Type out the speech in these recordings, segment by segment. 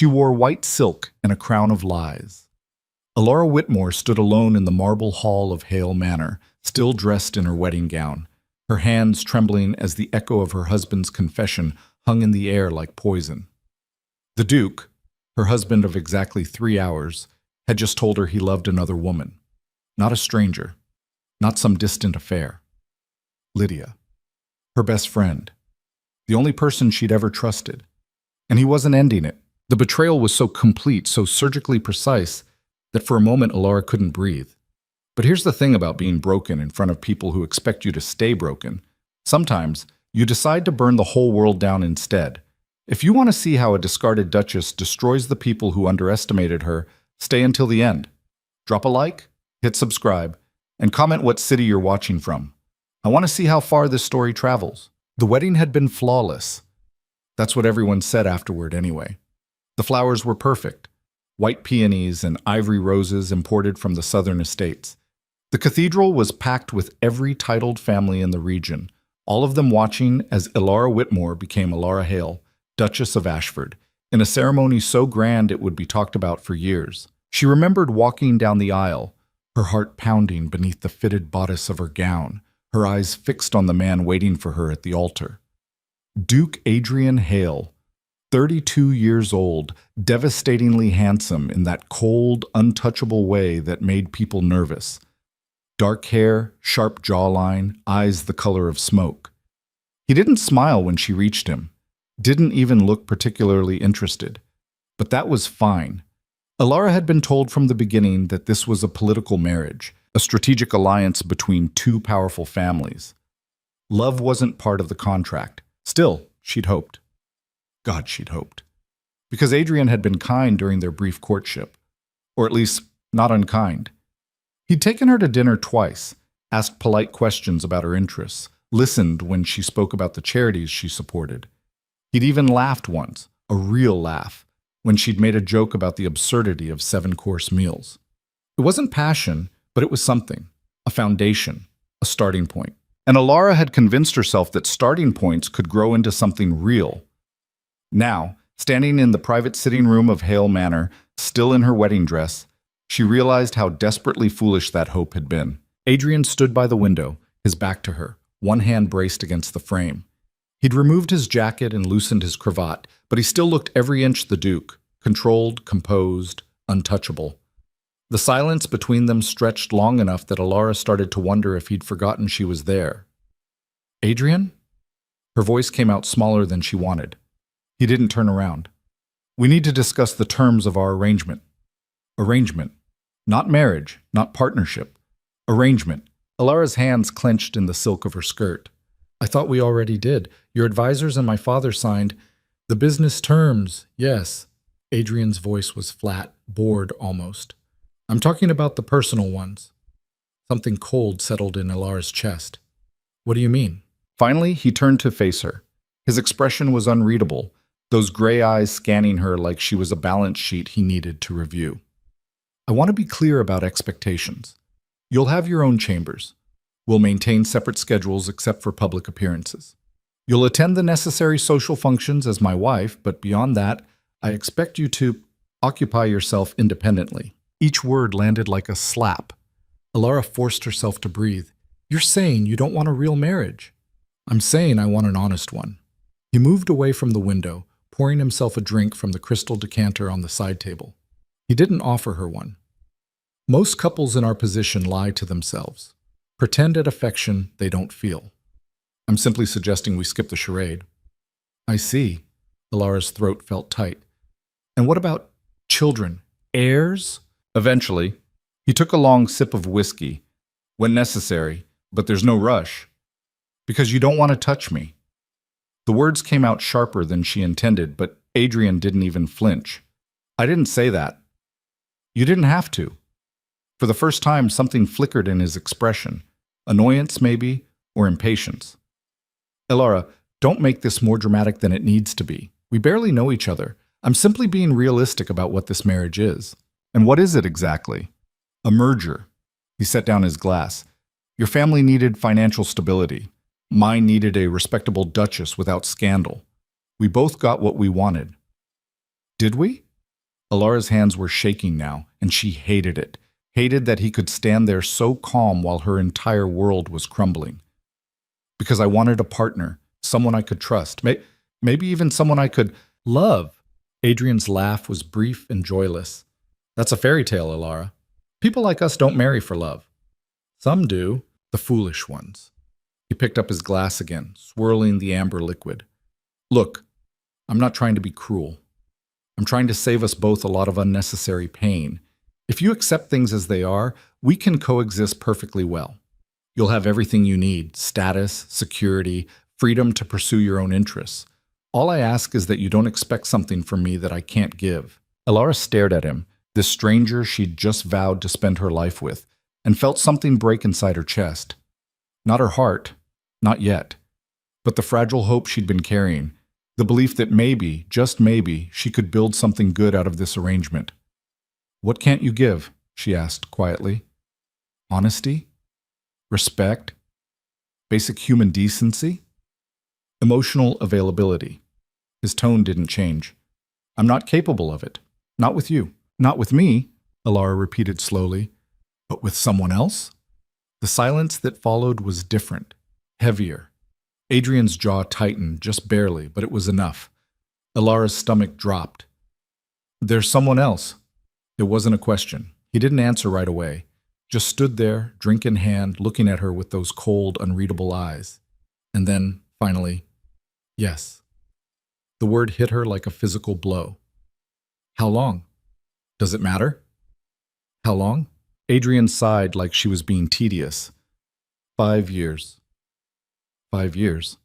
She wore white silk and a crown of lies. Alara Whitmore stood alone in the marble hall of Hale Manor, still dressed in her wedding gown, her hands trembling as the echo of her husband's confession hung in the air like poison. The Duke, her husband of exactly 3 hours, had just told her he loved another woman. Not a stranger, not some distant affair. Lydia, her best friend, the only person she'd ever trusted. And he wasn't ending it. The betrayal was so complete, so surgically precise, that for a moment Alara couldn't breathe. But here's the thing about being broken in front of people who expect you to stay broken. Sometimes, you decide to burn the whole world down instead. If you want to see how a discarded duchess destroys the people who underestimated her, stay until the end. Drop a like, hit subscribe, and comment what city you're watching from. I want to see how far this story travels. The wedding had been flawless. That's what everyone said afterward anyway. The flowers were perfect. White peonies and ivory roses imported from the southern estates. The cathedral was packed with every titled family in the region, all of them watching as Alara Whitmore became Alara Hale, Duchess of Ashford, in a ceremony so grand it would be talked about for years. She remembered walking down the aisle, her heart pounding beneath the fitted bodice of her gown, her eyes fixed on the man waiting for her at the altar. Duke Adrian Hale, 32 years old, devastatingly handsome in that cold, untouchable way that made people nervous. Dark hair, sharp jawline, eyes the color of smoke. He didn't smile when she reached him, didn't even look particularly interested. But that was fine. Alara had been told from the beginning that this was a political marriage, a strategic alliance between two powerful families. Love wasn't part of the contract. Still, she'd hoped. God, she'd hoped. Because Adrian had been kind during their brief courtship. Or at least, not unkind. He'd taken her to dinner twice, asked polite questions about her interests, listened when she spoke about the charities she supported. He'd even laughed once, a real laugh, when she'd made a joke about the absurdity of 7-course meals. It wasn't passion, but it was something. A foundation, a starting point. And Alara had convinced herself that starting points could grow into something real. Now, standing in the private sitting room of Hale Manor, still in her wedding dress, she realized how desperately foolish that hope had been. Adrian stood by the window, his back to her, one hand braced against the frame. He'd removed his jacket and loosened his cravat, but he still looked every inch the Duke, controlled, composed, untouchable. The silence between them stretched long enough that Alara started to wonder if he'd forgotten she was there. Adrian? Her voice came out smaller than she wanted. He didn't turn around. We need to discuss the terms of our arrangement. Arrangement. Not marriage, not partnership. Arrangement. Alara's hands clenched in the silk of her skirt. I thought we already did. Your advisors and my father signed the business terms, yes. Adrian's voice was flat, bored almost. I'm talking about the personal ones. Something cold settled in Alara's chest. What do you mean? Finally, he turned to face her. His expression was unreadable, those gray eyes scanning her like she was a balance sheet he needed to review. I want to be clear about expectations. You'll have your own chambers. We'll maintain separate schedules except for public appearances. You'll attend the necessary social functions as my wife, but beyond that, I expect you to occupy yourself independently. Each word landed like a slap. Alara forced herself to breathe. You're saying you don't want a real marriage. I'm saying I want an honest one. He moved away from the window, pouring himself a drink from the crystal decanter on the side table. He didn't offer her one. Most couples in our position lie to themselves. Pretend at affection they don't feel. I'm simply suggesting we skip the charade. I see. Alara's throat felt tight. And what about children? Heirs? Eventually. He took a long sip of whiskey. When necessary, but there's no rush. Because you don't want to touch me. The words came out sharper than she intended, but Adrian didn't even flinch. I didn't say that. You didn't have to. For the first time, something flickered in his expression. Annoyance, maybe, or impatience. Alara, don't make this more dramatic than it needs to be. We barely know each other. I'm simply being realistic about what this marriage is. And what is it exactly? A merger. He set down his glass. Your family needed financial stability. Mine needed a respectable duchess without scandal. We both got what we wanted. Did we? Alara's hands were shaking now, and she hated it. Hated that he could stand there so calm while her entire world was crumbling. Because I wanted a partner, someone I could trust, maybe even someone I could love. Adrian's laugh was brief and joyless. That's a fairy tale, Alara. People like us don't marry for love. Some do, the foolish ones. He picked up his glass again, swirling the amber liquid. Look, I'm not trying to be cruel. I'm trying to save us both a lot of unnecessary pain. If you accept things as they are, we can coexist perfectly well. You'll have everything you need: status, security, freedom to pursue your own interests. All I ask is that you don't expect something from me that I can't give. Alara stared at him, this stranger she'd just vowed to spend her life with, and felt something break inside her chest. Not her heart, not yet, but the fragile hope she'd been carrying, the belief that maybe, just maybe, she could build something good out of this arrangement. What can't you give? She asked quietly. Honesty? Respect? Basic human decency? Emotional availability. His tone didn't change. I'm not capable of it. Not with you. Not with me, Alara repeated slowly. But with someone else? The silence that followed was different, heavier. Adrian's jaw tightened just barely, but it was enough. Alara's stomach dropped. There's someone else. It wasn't a question. He didn't answer right away. Just stood there, drink in hand, looking at her with those cold, unreadable eyes. And then, finally, yes. The word hit her like a physical blow. How long? Does it matter? How long? Adrian sighed like she was being tedious. 5 years. 5 years.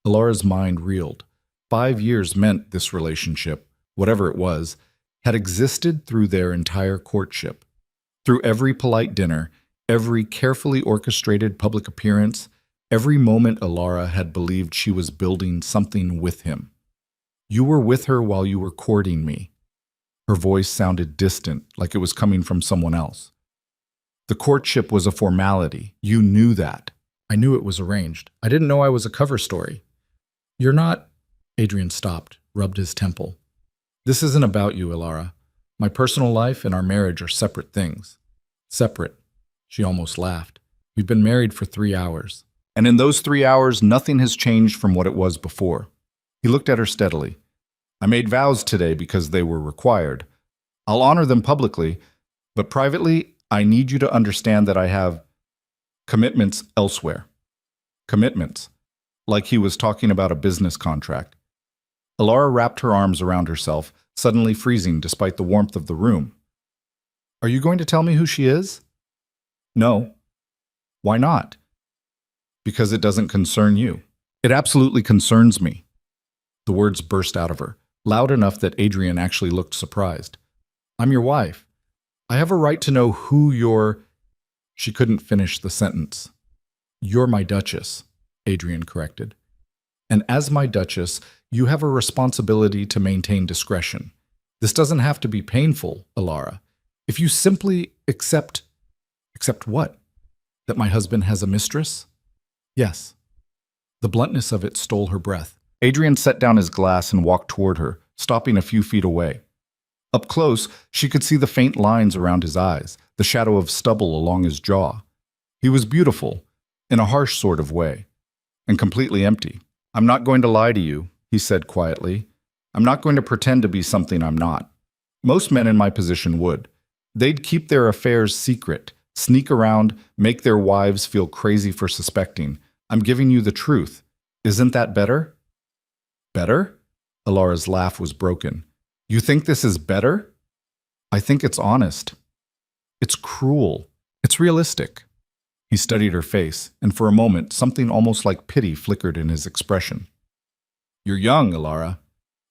Alara's mind reeled. 5 years meant this relationship, whatever it was, had existed through their entire courtship. Through every polite dinner, every carefully orchestrated public appearance, every moment Alara had believed she was building something with him. You were with her while you were courting me. Her voice sounded distant, like it was coming from someone else. The courtship was a formality. You knew that. I knew it was arranged. I didn't know I was a cover story. You're not... Adrian stopped, rubbed his temple. This isn't about you, Alara. My personal life and our marriage are separate things. Separate. She almost laughed. We've been married for 3 hours. And in those 3 hours, nothing has changed from what it was before. He looked at her steadily. I made vows today because they were required. I'll honor them publicly, but privately, I need you to understand that I have commitments elsewhere. Commitments. Like he was talking about a business contract. Alara wrapped her arms around herself, suddenly freezing despite the warmth of the room. Are you going to tell me who she is? No. Why not? Because it doesn't concern you. It absolutely concerns me. The words burst out of her, loud enough that Adrian actually looked surprised. I'm your wife. I have a right to know who you're... She couldn't finish the sentence. You're my Duchess, Adrian corrected. And as my Duchess, you have a responsibility to maintain discretion. This doesn't have to be painful, Alara. If you simply accept... Accept what? That my husband has a mistress? Yes. The bluntness of it stole her breath. Adrian set down his glass and walked toward her, stopping a few feet away. Up close, she could see the faint lines around his eyes, the shadow of stubble along his jaw. He was beautiful, in a harsh sort of way, and completely empty. I'm not going to lie to you, he said quietly. I'm not going to pretend to be something I'm not. Most men in my position would. They'd keep their affairs secret, sneak around, make their wives feel crazy for suspecting. I'm giving you the truth. Isn't that better? Better? Alara's laugh was broken. You think this is better? I think it's honest. It's cruel. It's realistic. He studied her face, and for a moment, something almost like pity flickered in his expression. You're young, Alara.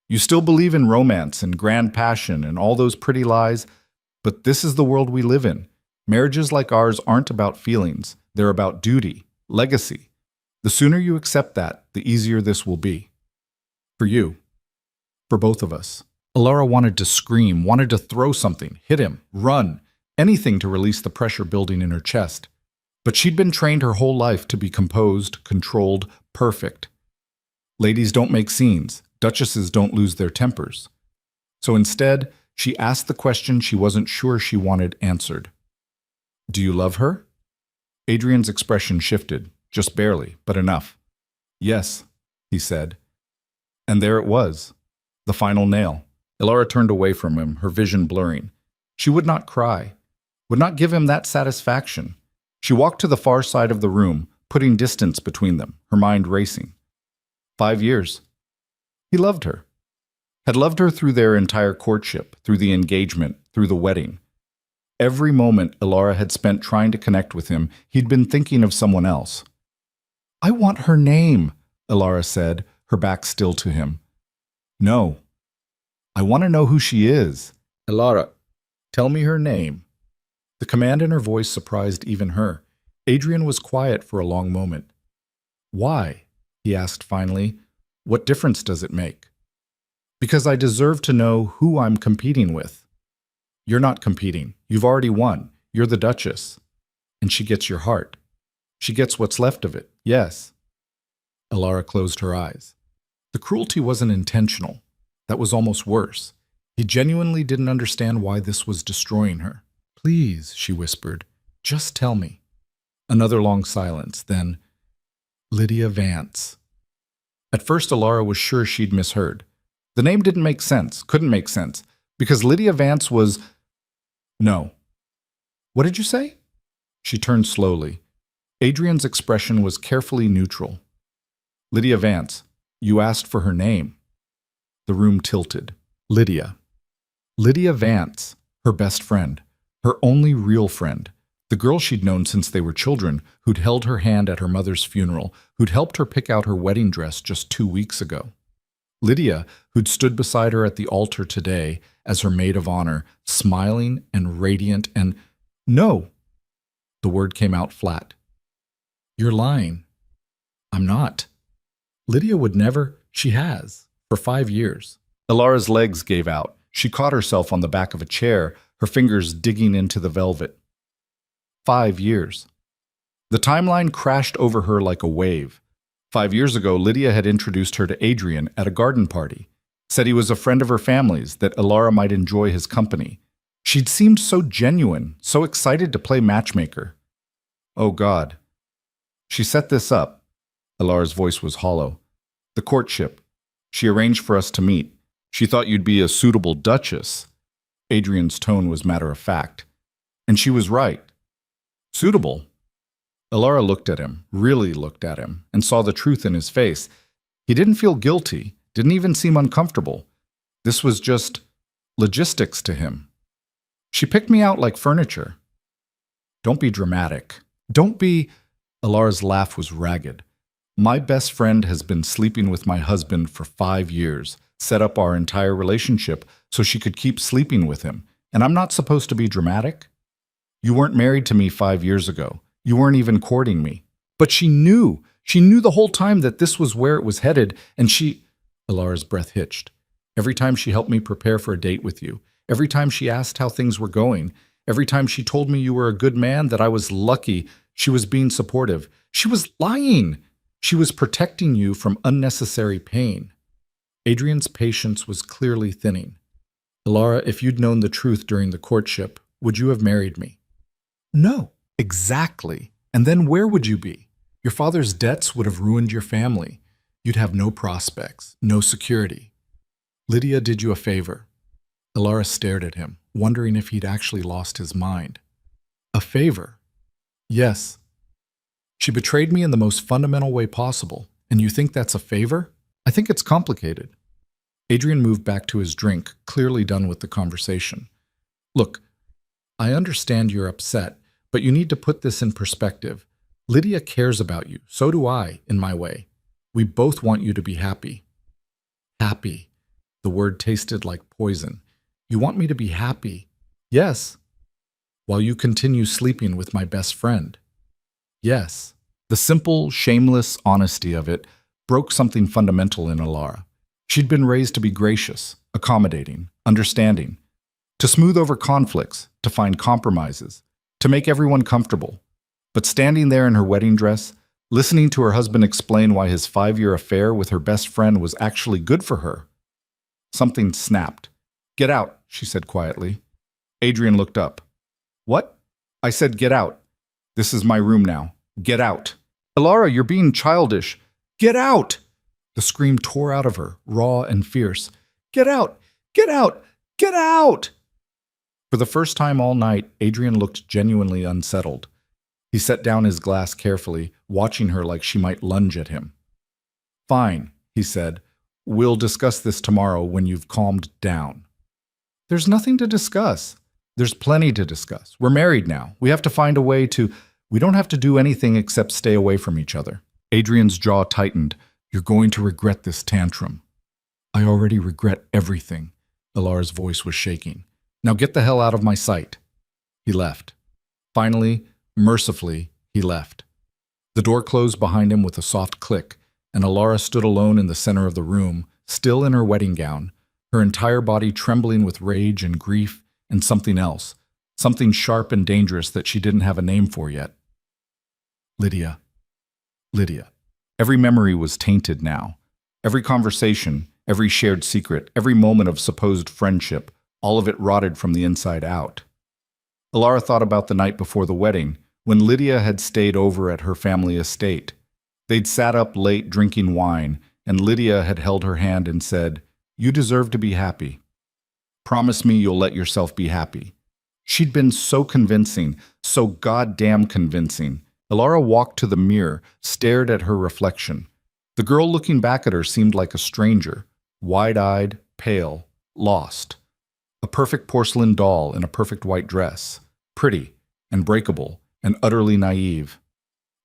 You still believe in romance and grand passion and all those pretty lies, but this is the world we live in. Marriages like ours aren't about feelings. They're about duty, legacy. The sooner you accept that, the easier this will be. For you. For both of us. Alara wanted to scream, wanted to throw something, hit him, run, anything to release the pressure building in her chest. But she'd been trained her whole life to be composed, controlled, perfect. Ladies don't make scenes. Duchesses don't lose their tempers. So instead, She asked the question she wasn't sure she wanted answered. Do you love her? Adrian's expression shifted, just barely, but enough. Yes, he said. And there it was, the final nail. Elara turned away from him, her vision blurring. She would not cry, would not give him that satisfaction. She walked to the far side of the room, putting distance between them, her mind racing. 5 years. He loved her. Had loved her through their entire courtship, through the engagement, through the wedding. Every moment Elara had spent trying to connect with him, he'd been thinking of someone else. I want her name, Elara said, her back still to him. No. I want to know who she is. Elara, tell me her name. The command in her voice surprised even her. Adrian was quiet for a long moment. Why? He asked finally. What difference does it make? Because I deserve to know who I'm competing with. You're not competing. You've already won. You're the Duchess. And she gets your heart. She gets what's left of it, yes. Elara closed her eyes. The cruelty wasn't intentional. That was almost worse. He genuinely didn't understand why this was destroying her. Please, she whispered, just tell me. Another long silence, then, Lydia Vance. At first, Elara was sure she'd misheard. The name didn't make sense, couldn't make sense, because Lydia Vance was... No. What did you say? She turned slowly. Adrian's expression was carefully neutral. Lydia Vance, you asked for her name. The room tilted. Lydia. Lydia Vance, her best friend, her only real friend, the girl she'd known since they were children, who'd held her hand at her mother's funeral, who'd helped her pick out her wedding dress just 2 weeks ago. Lydia, who'd stood beside her at the altar today as her maid of honor, smiling and radiant and... No! The word came out flat. You're lying. I'm not. Lydia would never... She has. For 5 years. Elara's legs gave out. She caught herself on the back of a chair, her fingers digging into the velvet. 5 years. The timeline crashed over her like a wave. 5 years ago, Lydia had introduced her to Adrian at a garden party, said he was a friend of her family's, that Elara might enjoy his company. She'd seemed so genuine, so excited to play matchmaker. Oh God. She set this up. Elara's voice was hollow. The courtship. She arranged for us to meet. She thought you'd be a suitable duchess. Adrian's tone was matter of fact. And she was right. Suitable. Elara looked at him, really looked at him, and saw the truth in his face. He didn't feel guilty, didn't even seem uncomfortable. This was just logistics to him. She picked me out like furniture. Don't be dramatic. Don't be... Elara's laugh was ragged. My best friend has been sleeping with my husband for 5 years, set up our entire relationship so she could keep sleeping with him, and I'm not supposed to be dramatic? You weren't married to me 5 years ago. You weren't even courting me. But she knew. She knew the whole time that this was where it was headed, and she... Elara's breath hitched. Every time she helped me prepare for a date with you, every time she asked how things were going, every time she told me you were a good man, that I was lucky, she was being supportive. She was lying. She was protecting you from unnecessary pain. Adrian's patience was clearly thinning. Elara, if you'd known the truth during the courtship, would you have married me? No. Exactly. And then where would you be? Your father's debts would have ruined your family. You'd have no prospects, no security. Lydia did you a favor. Elara stared at him, wondering if he'd actually lost his mind. A favor? Yes. She betrayed me in the most fundamental way possible, and you think that's a favor? I think it's complicated. Adrian moved back to his drink, clearly done with the conversation. Look, I understand you're upset, but you need to put this in perspective. Lydia cares about you. So do I, in my way. We both want you to be happy. Happy. The word tasted like poison. You want me to be happy? Yes. While you continue sleeping with my best friend? Yes. The simple, shameless honesty of it broke something fundamental in Elara. She'd been raised to be gracious, accommodating, understanding, to smooth over conflicts, to find compromises, to make everyone comfortable. But standing there in her wedding dress, listening to her husband explain why his 5-year affair with her best friend was actually good for her, something snapped. Get out, she said quietly. Adrian looked up. What? I said get out. This is my room now. Get out. Alara, you're being childish. Get out! The scream tore out of her, raw and fierce. Get out! Get out! Get out! For the first time all night, Adrian looked genuinely unsettled. He set down his glass carefully, watching her like she might lunge at him. Fine, he said. We'll discuss this tomorrow when you've calmed down. There's nothing to discuss. There's plenty to discuss. We're married now. We have to find a way to... We don't have to do anything except stay away from each other. Adrian's jaw tightened. You're going to regret this tantrum. I already regret everything. Alara's voice was shaking. Now get the hell out of my sight. He left. Finally, mercifully, he left. The door closed behind him with a soft click, and Alara stood alone in the center of the room, still in her wedding gown, her entire body trembling with rage and grief and something else, something sharp and dangerous that she didn't have a name for yet. Lydia. Lydia. Every memory was tainted now. Every conversation, every shared secret, every moment of supposed friendship, all of it rotted from the inside out. Alara thought about the night before the wedding, when Lydia had stayed over at her family estate. They'd sat up late drinking wine, and Lydia had held her hand and said, "You deserve to be happy. Promise me you'll let yourself be happy." She'd been so convincing, so goddamn convincing. Alara walked to the mirror, stared at her reflection. The girl looking back at her seemed like a stranger, wide-eyed, pale, lost. A perfect porcelain doll in a perfect white dress, pretty and breakable and utterly naive.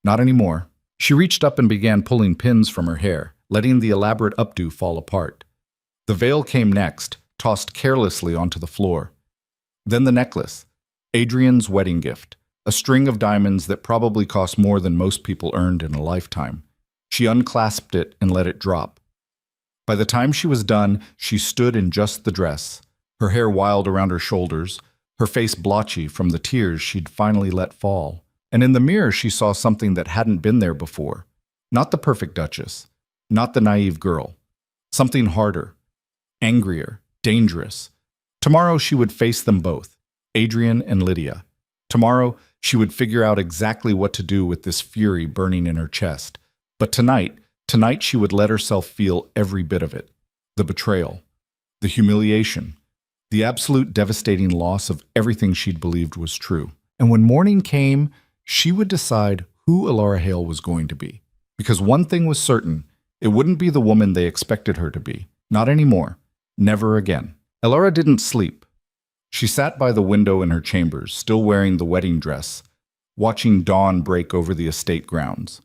Not anymore. She reached up and began pulling pins from her hair, letting the elaborate updo fall apart. The veil came next, tossed carelessly onto the floor. Then the necklace, Adrian's wedding gift, a string of diamonds that probably cost more than most people earned in a lifetime. She unclasped it and let it drop. By the time she was done, she stood in just the dress, her hair wild around her shoulders, her face blotchy from the tears she'd finally let fall. And in the mirror she saw something that hadn't been there before. Not the perfect Duchess, not the naive girl. Something harder, angrier, dangerous. Tomorrow she would face them both, Adrian and Lydia. Tomorrow she would figure out exactly what to do with this fury burning in her chest. But tonight she would let herself feel every bit of it. The betrayal, the humiliation, the absolute devastating loss of everything she'd believed was true. And when morning came, she would decide who Alara Hale was going to be. Because one thing was certain, it wouldn't be the woman they expected her to be. Not anymore. Never again. Alara didn't sleep. She sat by the window in her chambers, still wearing the wedding dress, watching dawn break over the estate grounds.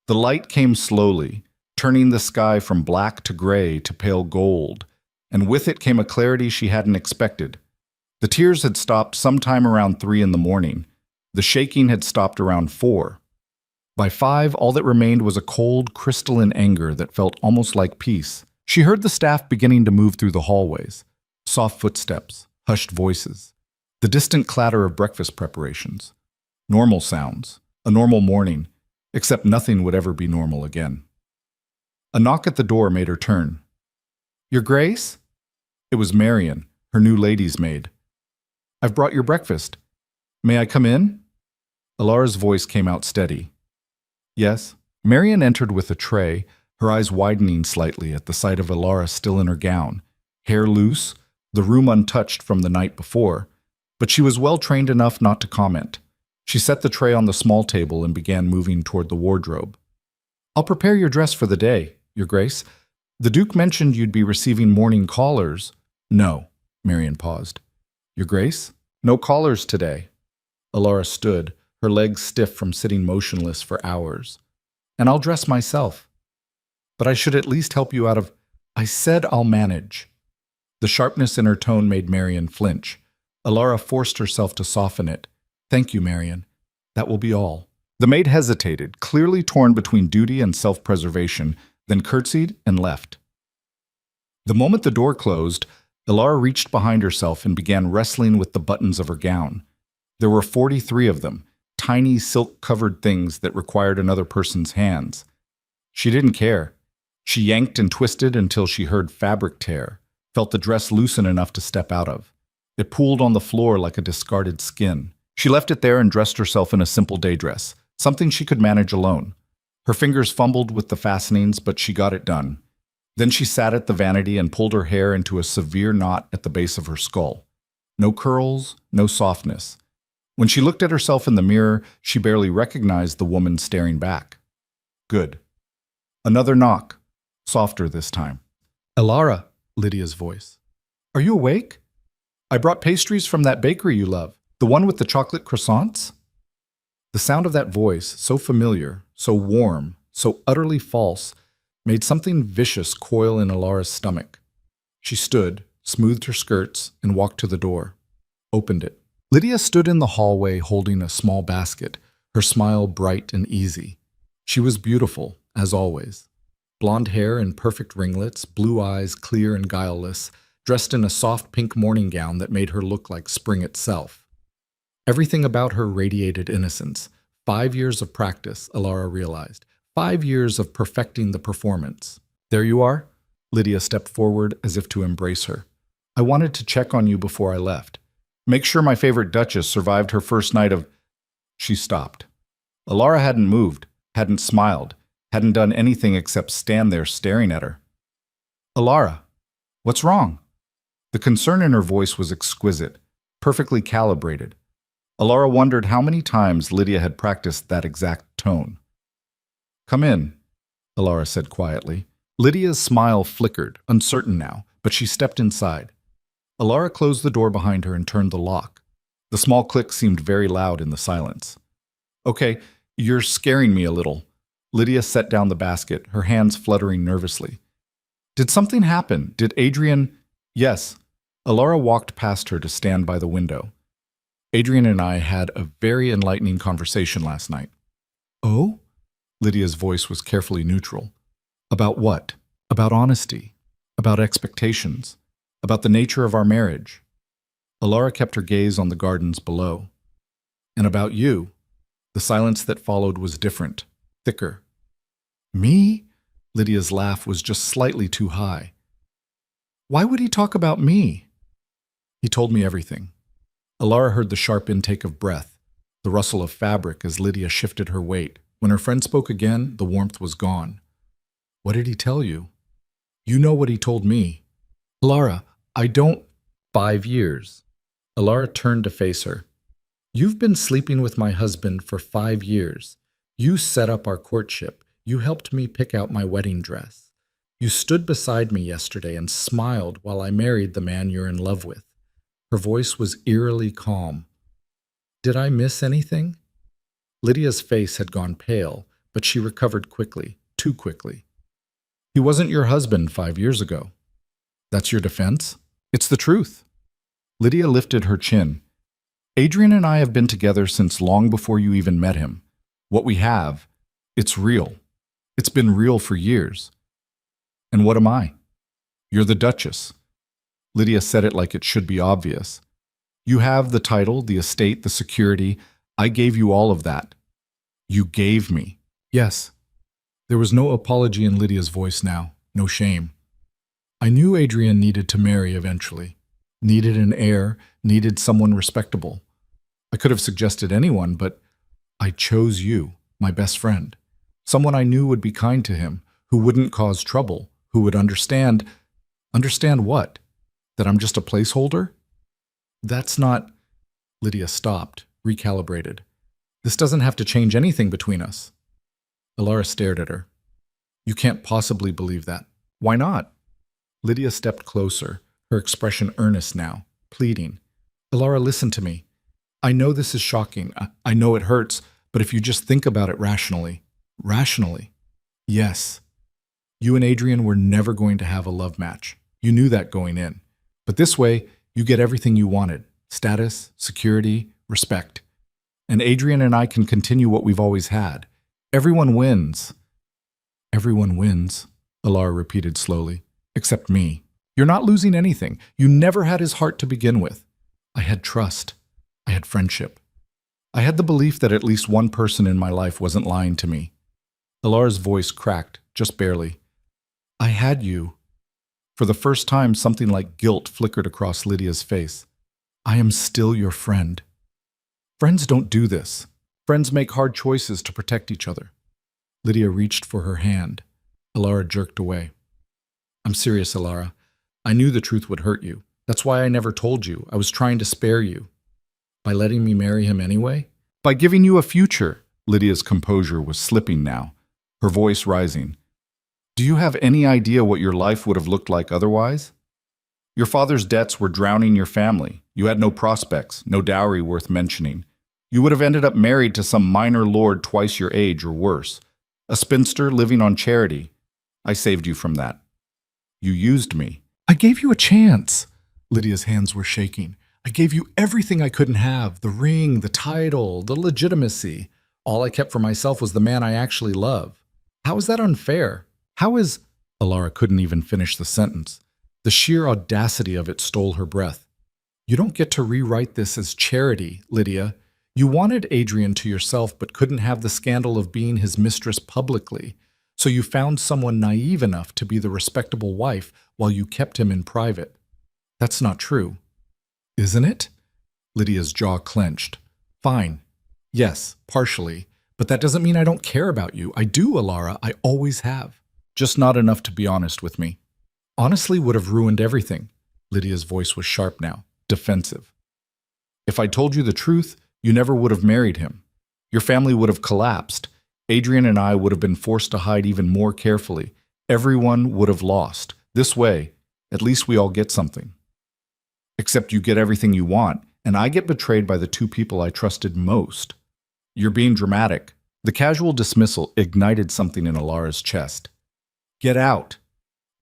The light came slowly, turning the sky from black to gray to pale gold, and with it came a clarity she hadn't expected. The tears had stopped sometime around 3 in the morning. The shaking had stopped around 4. By 5, all that remained was a cold, crystalline anger that felt almost like peace. She heard the staff beginning to move through the hallways. Soft footsteps, hushed voices, the distant clatter of breakfast preparations. Normal sounds, a normal morning, except nothing would ever be normal again. A knock at the door made her turn. "Your Grace?" It was Marian, her new lady's maid. "I've brought your breakfast. May I come in?" Alara's voice came out steady. "Yes." Marian entered with a tray, her eyes widening slightly at the sight of Alara still in her gown, hair loose, the room untouched from the night before, but she was well trained enough not to comment. She set the tray on the small table and began moving toward the wardrobe. "I'll prepare your dress for the day, Your Grace. The Duke mentioned you'd be receiving morning callers." "No," Marian paused. "Your Grace? No callers today." Alara stood, her legs stiff from sitting motionless for hours. "And I'll dress myself. But I should at least help you out of..." "I said I'll manage." The sharpness in her tone made Marian flinch. Alara forced herself to soften it. "Thank you, Marian. That will be all." The maid hesitated, clearly torn between duty and self-preservation, then curtsied and left. The moment the door closed, Alara reached behind herself and began wrestling with the buttons of her gown. There were 43 of them, tiny silk-covered things that required another person's hands. She didn't care. She yanked and twisted until she heard fabric tear, felt the dress loosen enough to step out of. It pooled on the floor like a discarded skin. She left it there and dressed herself in a simple day dress, something she could manage alone. Her fingers fumbled with the fastenings, but she got it done. Then she sat at the vanity and pulled her hair into a severe knot at the base of her skull. No curls, no softness. When she looked at herself in the mirror, she barely recognized the woman staring back. Good. Another knock, softer this time. Elara, Lydia's voice. Are you awake? I brought pastries from that bakery you love, the one with the chocolate croissants. The sound of that voice, so familiar, so warm, so utterly false, made something vicious coil in Elara's stomach. She stood, smoothed her skirts, and walked to the door. Opened it. Lydia stood in the hallway holding a small basket, her smile bright and easy. She was beautiful, as always. Blonde hair in perfect ringlets, blue eyes clear and guileless, dressed in a soft pink morning gown that made her look like spring itself. Everything about her radiated innocence. 5 years of practice, Elara realized. 5 years of perfecting the performance. There you are. Lydia stepped forward as if to embrace her. I wanted to check on you before I left. Make sure my favorite Duchess survived her first night of... She stopped. Elara hadn't moved, hadn't smiled, hadn't done anything except stand there staring at her. Elara, what's wrong? The concern in her voice was exquisite, perfectly calibrated. Elara wondered how many times Lydia had practiced that exact tone. Come in, Elara said quietly. Lydia's smile flickered, uncertain now, but she stepped inside. Elara closed the door behind her and turned the lock. The small click seemed very loud in the silence. Okay, you're scaring me a little. Lydia set down the basket, her hands fluttering nervously. Did something happen? Did Adrian... Yes. Elara walked past her to stand by the window. Adrian and I had a very enlightening conversation last night. Oh? Lydia's voice was carefully neutral. About what? About honesty. About expectations. About the nature of our marriage. Elara kept her gaze on the gardens below. And about you. The silence that followed was different, thicker. Me? Lydia's laugh was just slightly too high. Why would he talk about me? He told me everything. Elara heard the sharp intake of breath, the rustle of fabric as Lydia shifted her weight. When her friend spoke again, the warmth was gone. What did he tell you? You know what he told me. Elara, I don't... 5 years. Elara turned to face her. You've been sleeping with my husband for 5 years. You set up our courtship. You helped me pick out my wedding dress. You stood beside me yesterday and smiled while I married the man you're in love with. Her voice was eerily calm. Did I miss anything? Lydia's face had gone pale, but she recovered quickly, too quickly. He wasn't your husband 5 years ago. That's your defense? It's the truth. Lydia lifted her chin. Adrian and I have been together since long before you even met him. What we have, it's real. It's been real for years. And what am I? You're the Duchess. Lydia said it like it should be obvious. You have the title, the estate, the security. I gave you all of that. You gave me. Yes. There was no apology in Lydia's voice now, no shame. I knew Adrian needed to marry eventually. Needed an heir, needed someone respectable. I could have suggested anyone, but I chose you, my best friend. Someone I knew would be kind to him, who wouldn't cause trouble, who would understand. Understand what? That I'm just a placeholder? That's not... Lydia stopped, recalibrated. This doesn't have to change anything between us. Elara stared at her. You can't possibly believe that. Why not? Lydia stepped closer, her expression earnest now, pleading. Elara, listen to me. I know this is shocking. I know it hurts, but if you just think about it rationally. Rationally. Yes. You and Adrian were never going to have a love match. You knew that going in. But this way, you get everything you wanted. Status, security, respect. And Adrian and I can continue what we've always had. Everyone wins. Everyone wins, Elara repeated slowly. Except me. You're not losing anything. You never had his heart to begin with. I had trust. I had friendship. I had the belief that at least one person in my life wasn't lying to me. Elara's voice cracked, just barely. I had you. For the first time, something like guilt flickered across Lydia's face. I am still your friend. Friends don't do this. Friends make hard choices to protect each other. Lydia reached for her hand. Alara jerked away. I'm serious, Alara. I knew the truth would hurt you. That's why I never told you. I was trying to spare you. By letting me marry him anyway? By giving you a future. Lydia's composure was slipping now, her voice rising. Do you have any idea what your life would have looked like otherwise? Your father's debts were drowning your family. You had no prospects, no dowry worth mentioning. You would have ended up married to some minor lord twice your age or worse, a spinster living on charity. I saved you from that. You used me. I gave you a chance. Lydia's hands were shaking. I gave you everything I couldn't have, the ring, the title, the legitimacy. All I kept for myself was the man I actually love. How is that unfair? How is... Alara couldn't even finish the sentence. The sheer audacity of it stole her breath. You don't get to rewrite this as charity, Lydia. You wanted Adrian to yourself but couldn't have the scandal of being his mistress publicly. So you found someone naive enough to be the respectable wife while you kept him in private. That's not true. Isn't it? Lydia's jaw clenched. Fine. Yes, partially. But that doesn't mean I don't care about you. I do, Alara. I always have. Just not enough to be honest with me. Honestly would have ruined everything. Lydia's voice was sharp now, defensive. If I told you the truth, you never would have married him. Your family would have collapsed. Adrian and I would have been forced to hide even more carefully. Everyone would have lost. This way, at least we all get something. Except you get everything you want, and I get betrayed by the two people I trusted most. You're being dramatic. The casual dismissal ignited something in Alara's chest. Get out.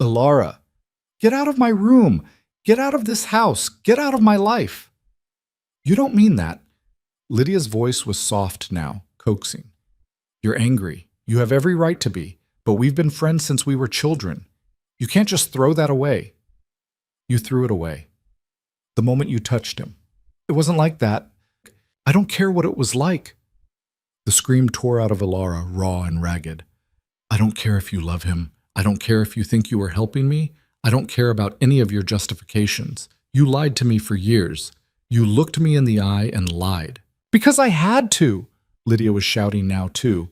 Alara, get out of my room. Get out of this house. Get out of my life. You don't mean that. Lydia's voice was soft now, coaxing. You're angry. You have every right to be, but we've been friends since we were children. You can't just throw that away. You threw it away. The moment you touched him. It wasn't like that. I don't care what it was like. The scream tore out of Alara, raw and ragged. I don't care if you love him. I don't care if you think you are helping me. I don't care about any of your justifications. You lied to me for years. You looked me in the eye and lied. Because I had to, Lydia was shouting now too.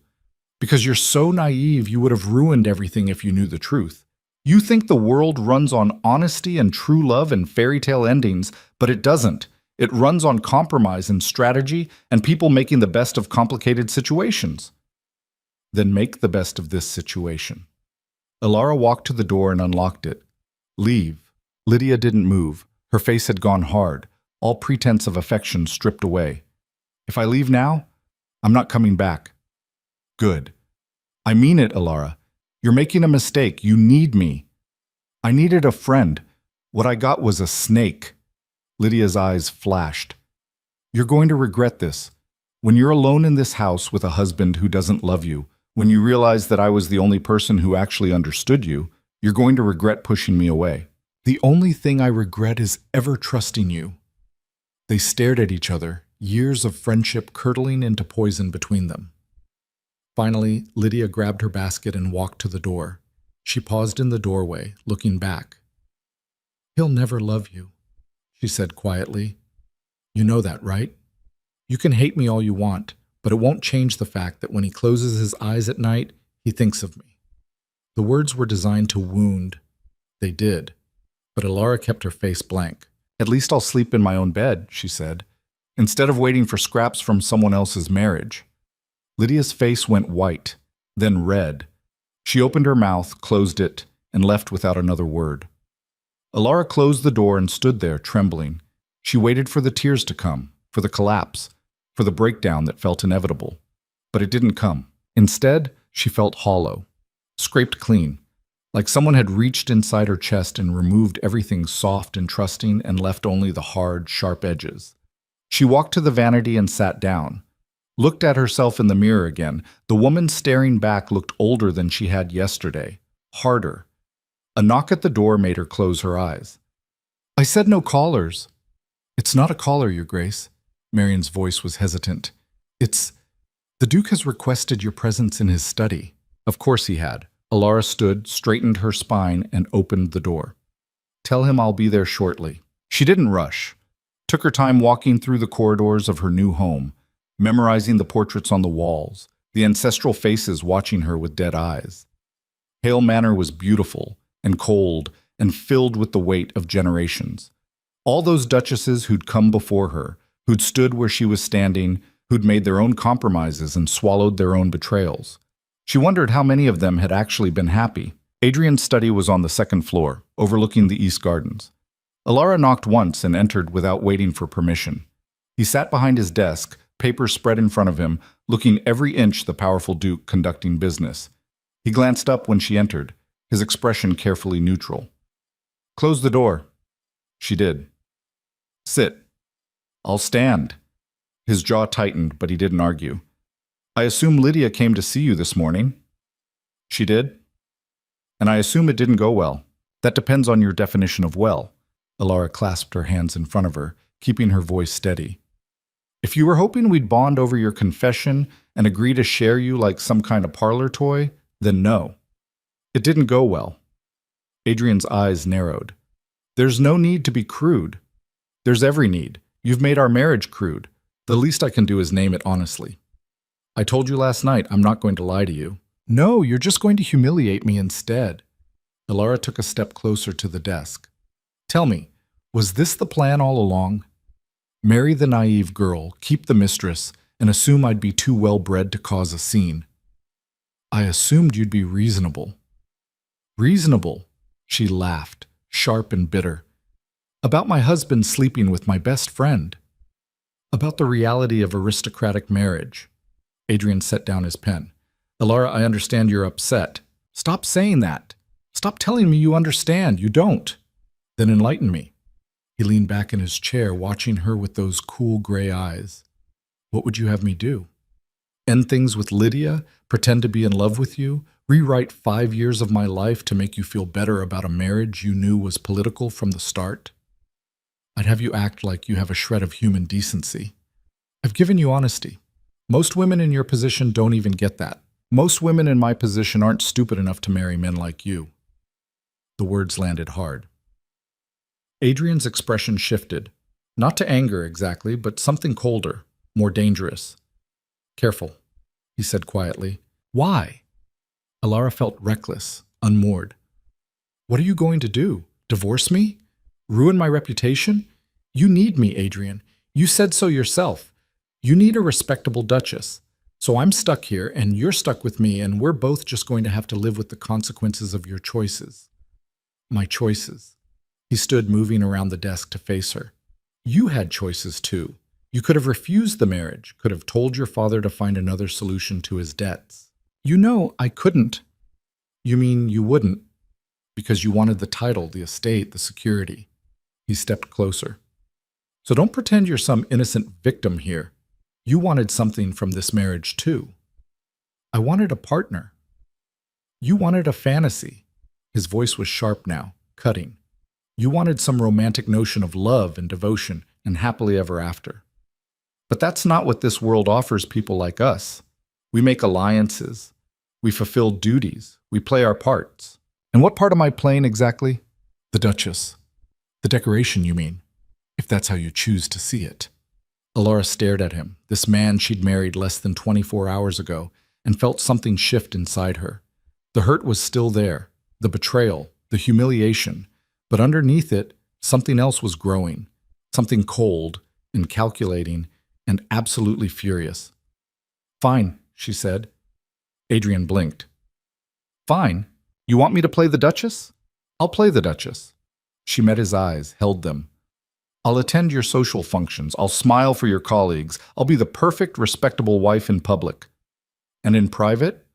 Because you're so naive, you would have ruined everything if you knew the truth. You think the world runs on honesty and true love and fairy tale endings, but it doesn't. It runs on compromise and strategy and people making the best of complicated situations. Then make the best of this situation. Alara walked to the door and unlocked it. Leave. Lydia didn't move. Her face had gone hard, all pretense of affection stripped away. If I leave now, I'm not coming back. Good. I mean it, Alara. You're making a mistake. You need me. I needed a friend. What I got was a snake. Lydia's eyes flashed. You're going to regret this. When you're alone in this house with a husband who doesn't love you, when you realize that I was the only person who actually understood you, you're going to regret pushing me away. The only thing I regret is ever trusting you. They stared at each other, years of friendship curdling into poison between them. Finally, Lydia grabbed her basket and walked to the door. She paused in the doorway, looking back. He'll never love you, she said quietly. You know that, right? You can hate me all you want, but it won't change the fact that when he closes his eyes at night, he thinks of me. The words were designed to wound. They did. But Alara kept her face blank. At least I'll sleep in my own bed, she said, instead of waiting for scraps from someone else's marriage. Lydia's face went white, then red. She opened her mouth, closed it, and left without another word. Alara closed the door and stood there, trembling. She waited for the tears to come, for the collapse, for the breakdown that felt inevitable. But it didn't come. Instead, she felt hollow, scraped clean, like someone had reached inside her chest and removed everything soft and trusting and left only the hard, sharp edges. She walked to the vanity and sat down, looked at herself in the mirror again. The woman staring back looked older than she had yesterday, harder. A knock at the door made her close her eyes. I said no callers. It's not a caller, Your Grace. Marion's voice was hesitant. The Duke has requested your presence in his study. Of course he had. Alara stood, straightened her spine, and opened the door. Tell him I'll be there shortly. She didn't rush. took her time walking through the corridors of her new home, memorizing the portraits on the walls, the ancestral faces watching her with dead eyes. Hale Manor was beautiful and cold and filled with the weight of generations. All those duchesses who'd come before her, who'd stood where she was standing, who'd made their own compromises and swallowed their own betrayals. She wondered how many of them had actually been happy. Adrian's study was on the second floor, overlooking the East Gardens. Alara knocked once and entered without waiting for permission. He sat behind his desk, papers spread in front of him, looking every inch the powerful Duke conducting business. He glanced up when she entered, his expression carefully neutral. "Close the door." She did. "Sit." "I'll stand." His jaw tightened, but he didn't argue. "I assume Lydia came to see you this morning." "She did." "And I assume it didn't go well." "That depends on your definition of well." Alara clasped her hands in front of her, keeping her voice steady. "If you were hoping we'd bond over your confession and agree to share you like some kind of parlor toy, then no. It didn't go well." Adrian's eyes narrowed. "There's no need to be crude. There's every need. You've made our marriage crude. The least I can do is name it honestly. I told you last night I'm not going to lie to you." "No, you're just going to humiliate me instead." Alara took a step closer to the desk. "Tell me, was this the plan all along? Marry the naive girl, keep the mistress, and assume I'd be too well-bred to cause a scene." "I assumed you'd be reasonable." "Reasonable?" She laughed, sharp and bitter. "About my husband sleeping with my best friend. About the reality of aristocratic marriage." Adrian set down his pen. "Alara, I understand you're upset." "Stop saying that. Stop telling me you understand. You don't." "Then enlighten me." He leaned back in his chair, watching her with those cool gray eyes. "What would you have me do? End things with Lydia? Pretend to be in love with you? Rewrite 5 years of my life to make you feel better about a marriage you knew was political from the start? I'd have you act like you have a shred of human decency. I've given you honesty. Most women in your position don't even get that. Most women in my position aren't stupid enough to marry men like you." The words landed hard. Adrian's expression shifted, not to anger exactly, but something colder, more dangerous. "Careful," he said quietly. "Why?" Alara felt reckless, unmoored. "What are you going to do? Divorce me? Ruin my reputation? You need me, Adrian. You said so yourself. You need a respectable duchess. So I'm stuck here, and you're stuck with me, and we're both just going to have to live with the consequences of your choices." "My choices." He stood, moving around the desk to face her. "You had choices too. You could have refused the marriage, could have told your father to find another solution to his debts." "You know I couldn't." "You mean you wouldn't? Because you wanted the title, the estate, the security." He stepped closer. "So don't pretend you're some innocent victim here. You wanted something from this marriage too." "I wanted a partner." "You wanted a fantasy." His voice was sharp now, cutting. "You wanted some romantic notion of love and devotion and happily ever after. But that's not what this world offers people like us. We make alliances. We fulfill duties. We play our parts." "And what part am I playing exactly?" "The Duchess." "The decoration, you mean, if that's how you choose to see it." Alara stared at him, this man she'd married less than 24 hours ago, and felt something shift inside her. The hurt was still there, the betrayal, the humiliation, but underneath it, something else was growing, something cold and calculating and absolutely furious. "Fine," she said. Adrian blinked. "Fine? You want me to play the Duchess? I'll play the Duchess." She met his eyes, held them. "I'll attend your social functions. I'll smile for your colleagues. I'll be the perfect, respectable wife in public. And in private?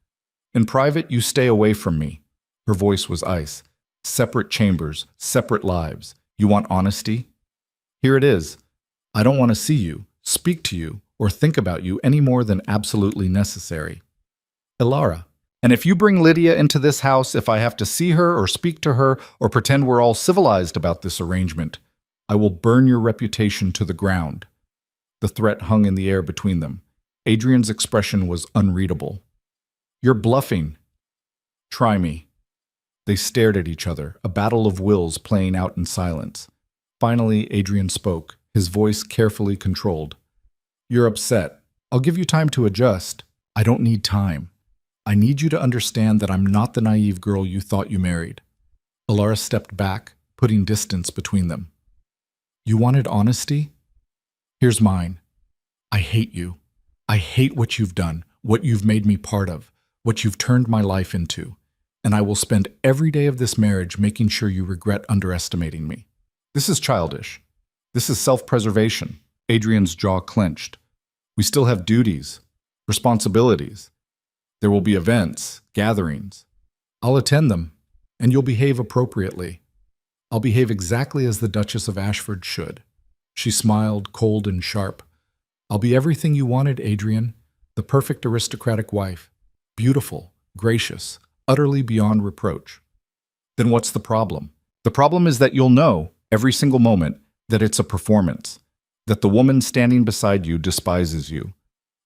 In private, you stay away from me." Her voice was ice. "Separate chambers, separate lives. You want honesty? Here it is. I don't want to see you, speak to you, or think about you any more than absolutely necessary. Alara. And if you bring Lydia into this house, if I have to see her or speak to her or pretend we're all civilized about this arrangement, I will burn your reputation to the ground." The threat hung in the air between them. Adrian's expression was unreadable. "You're bluffing." "Try me." They stared at each other, a battle of wills playing out in silence. Finally, Adrian spoke, his voice carefully controlled. "You're upset. I'll give you time to adjust. I don't need time. I need you to understand that I'm not the naive girl you thought you married." Alara stepped back, putting distance between them. "You wanted honesty? Here's mine. I hate you. I hate what you've done, what you've made me part of, what you've turned my life into. And I will spend every day of this marriage making sure you regret underestimating me." This is childish. This is self-preservation. Adrian's jaw clenched. "We still have duties, responsibilities. There will be events, gatherings. I'll attend them, and you'll behave appropriately. I'll behave exactly as the Duchess of Ashford should." She smiled, cold and sharp. "I'll be everything you wanted, Adrian. The perfect aristocratic wife. Beautiful, gracious, utterly beyond reproach." "Then what's the problem?" "The problem is that you'll know, every single moment, that it's a performance. That the woman standing beside you despises you.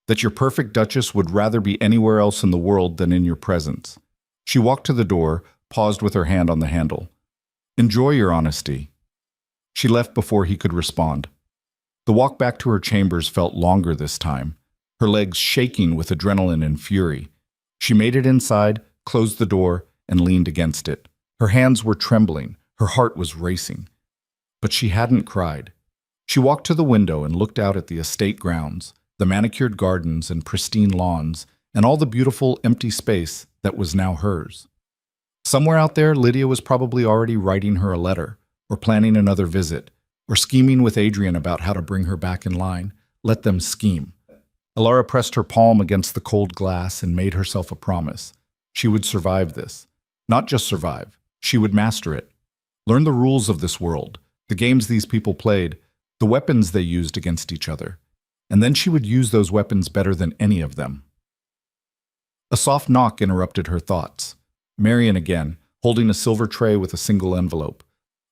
That your perfect Duchess would rather be anywhere else in the world than in your presence." She walked to the door, paused with her hand on the handle. "Enjoy your honesty." She left before he could respond. The walk back to her chambers felt longer this time, her legs shaking with adrenaline and fury. She made it inside, closed the door, and leaned against it. Her hands were trembling, her heart was racing. But she hadn't cried. She walked to the window and looked out at the estate grounds, the manicured gardens and pristine lawns, and all the beautiful empty space that was now hers. Somewhere out there, Lydia was probably already writing her a letter, or planning another visit, or scheming with Adrian about how to bring her back in line. Let them scheme. Alara pressed her palm against the cold glass and made herself a promise. She would survive this. Not just survive, she would master it. Learn the rules of this world, the games these people played, the weapons they used against each other. And then she would use those weapons better than any of them. A soft knock interrupted her thoughts. Marian again, holding a silver tray with a single envelope.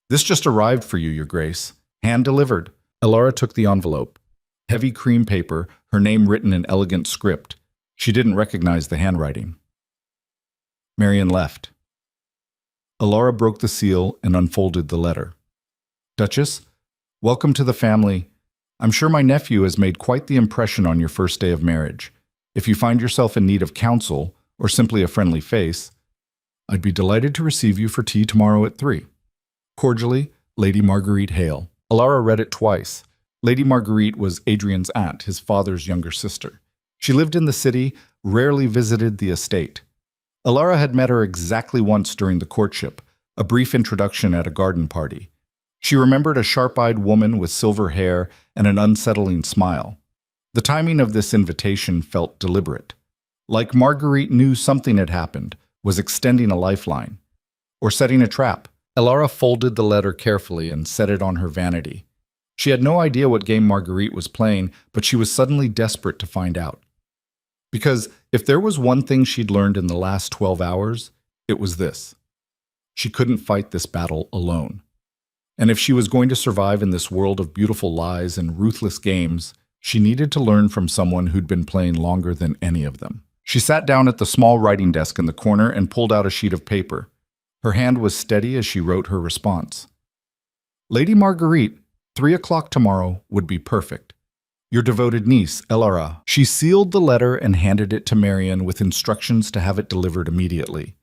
"This just arrived for you, Your Grace. Hand delivered." Alara took the envelope. Heavy cream paper, her name written in elegant script. She didn't recognize the handwriting. Marian left. Alara broke the seal and unfolded the letter. "Duchess, welcome to the family. I'm sure my nephew has made quite the impression on your first day of marriage. If you find yourself in need of counsel, or simply a friendly face, I'd be delighted to receive you for tea tomorrow at 3. Cordially, Lady Marguerite Hale." Alara read it twice. Lady Marguerite was Adrian's aunt, his father's younger sister. She lived in the city, rarely visited the estate. Alara had met her exactly once during the courtship, a brief introduction at a garden party. She remembered a sharp-eyed woman with silver hair and an unsettling smile. The timing of this invitation felt deliberate. Like Marguerite knew something had happened, was extending a lifeline, or setting a trap. Alara folded the letter carefully and set it on her vanity. She had no idea what game Marguerite was playing, but she was suddenly desperate to find out. Because if there was one thing she'd learned in the last 12 hours, it was this. She couldn't fight this battle alone. And if she was going to survive in this world of beautiful lies and ruthless games, she needed to learn from someone who'd been playing longer than any of them. She sat down at the small writing desk in the corner and pulled out a sheet of paper. Her hand was steady as she wrote her response. "Lady Marguerite, 3 o'clock tomorrow would be perfect. Your devoted niece, Alara." She sealed the letter and handed it to Marian with instructions to have it delivered immediately.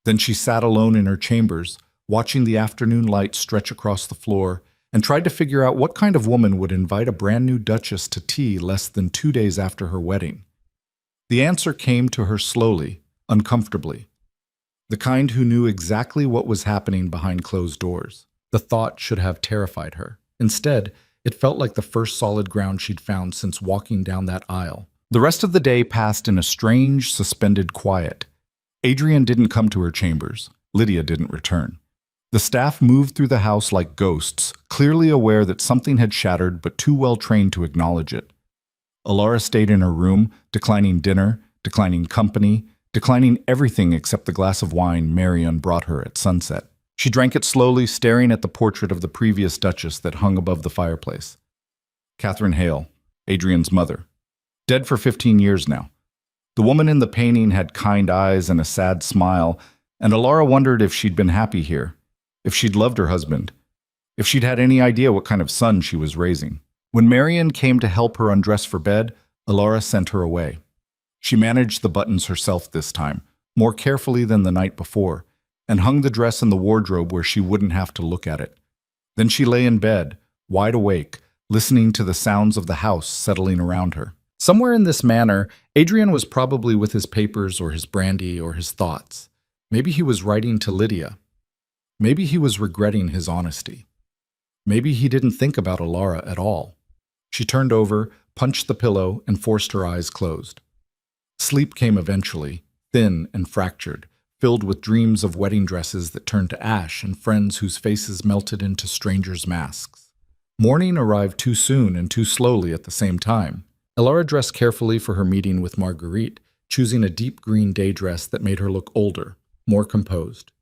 Then she sat alone in her chambers, watching the afternoon light stretch across the floor, and tried to figure out what kind of woman would invite a brand new duchess to tea less than 2 days after her wedding. The answer came to her slowly, uncomfortably. The kind who knew exactly what was happening behind closed doors. The thought should have terrified her. Instead, it felt like the first solid ground she'd found since walking down that aisle. The rest of the day passed in a strange, suspended quiet. Adrian didn't come to her chambers. Lydia didn't return. The staff moved through the house like ghosts, clearly aware that something had shattered but too well trained to acknowledge it. Alara stayed in her room, declining dinner, declining company, declining everything except the glass of wine Marian brought her at sunset. She drank it slowly, staring at the portrait of the previous duchess that hung above the fireplace. Catherine Hale, Adrian's mother. Dead for 15 years now. The woman in the painting had kind eyes and a sad smile, and Alara wondered if she'd been happy here, if she'd loved her husband, if she'd had any idea what kind of son she was raising. When Marian came to help her undress for bed, Alara sent her away. She managed the buttons herself this time, more carefully than the night before, and hung the dress in the wardrobe where she wouldn't have to look at it. Then she lay in bed, wide awake, listening to the sounds of the house settling around her. Somewhere in this manor, Adrian was probably with his papers or his brandy or his thoughts. Maybe he was writing to Lydia. Maybe he was regretting his honesty. Maybe he didn't think about Alara at all. She turned over, punched the pillow, and forced her eyes closed. Sleep came eventually, thin and fractured, filled with dreams of wedding dresses that turned to ash and friends whose faces melted into strangers' masks. Morning arrived too soon and too slowly at the same time. Alara dressed carefully for her meeting with Marguerite, choosing a deep green day dress that made her look older, more composed.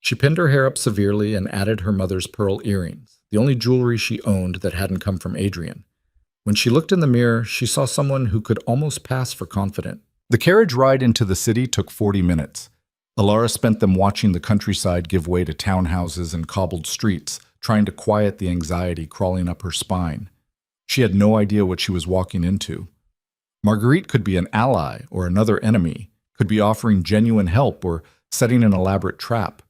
She pinned her hair up severely and added her mother's pearl earrings, the only jewelry she owned that hadn't come from Adrian. When she looked in the mirror, she saw someone who could almost pass for confident. The carriage ride into the city took 40 minutes. Alara spent them watching the countryside give way to townhouses and cobbled streets, trying to quiet the anxiety crawling up her spine. She had no idea what she was walking into. Marguerite could be an ally or another enemy, could be offering genuine help or setting an elaborate trap.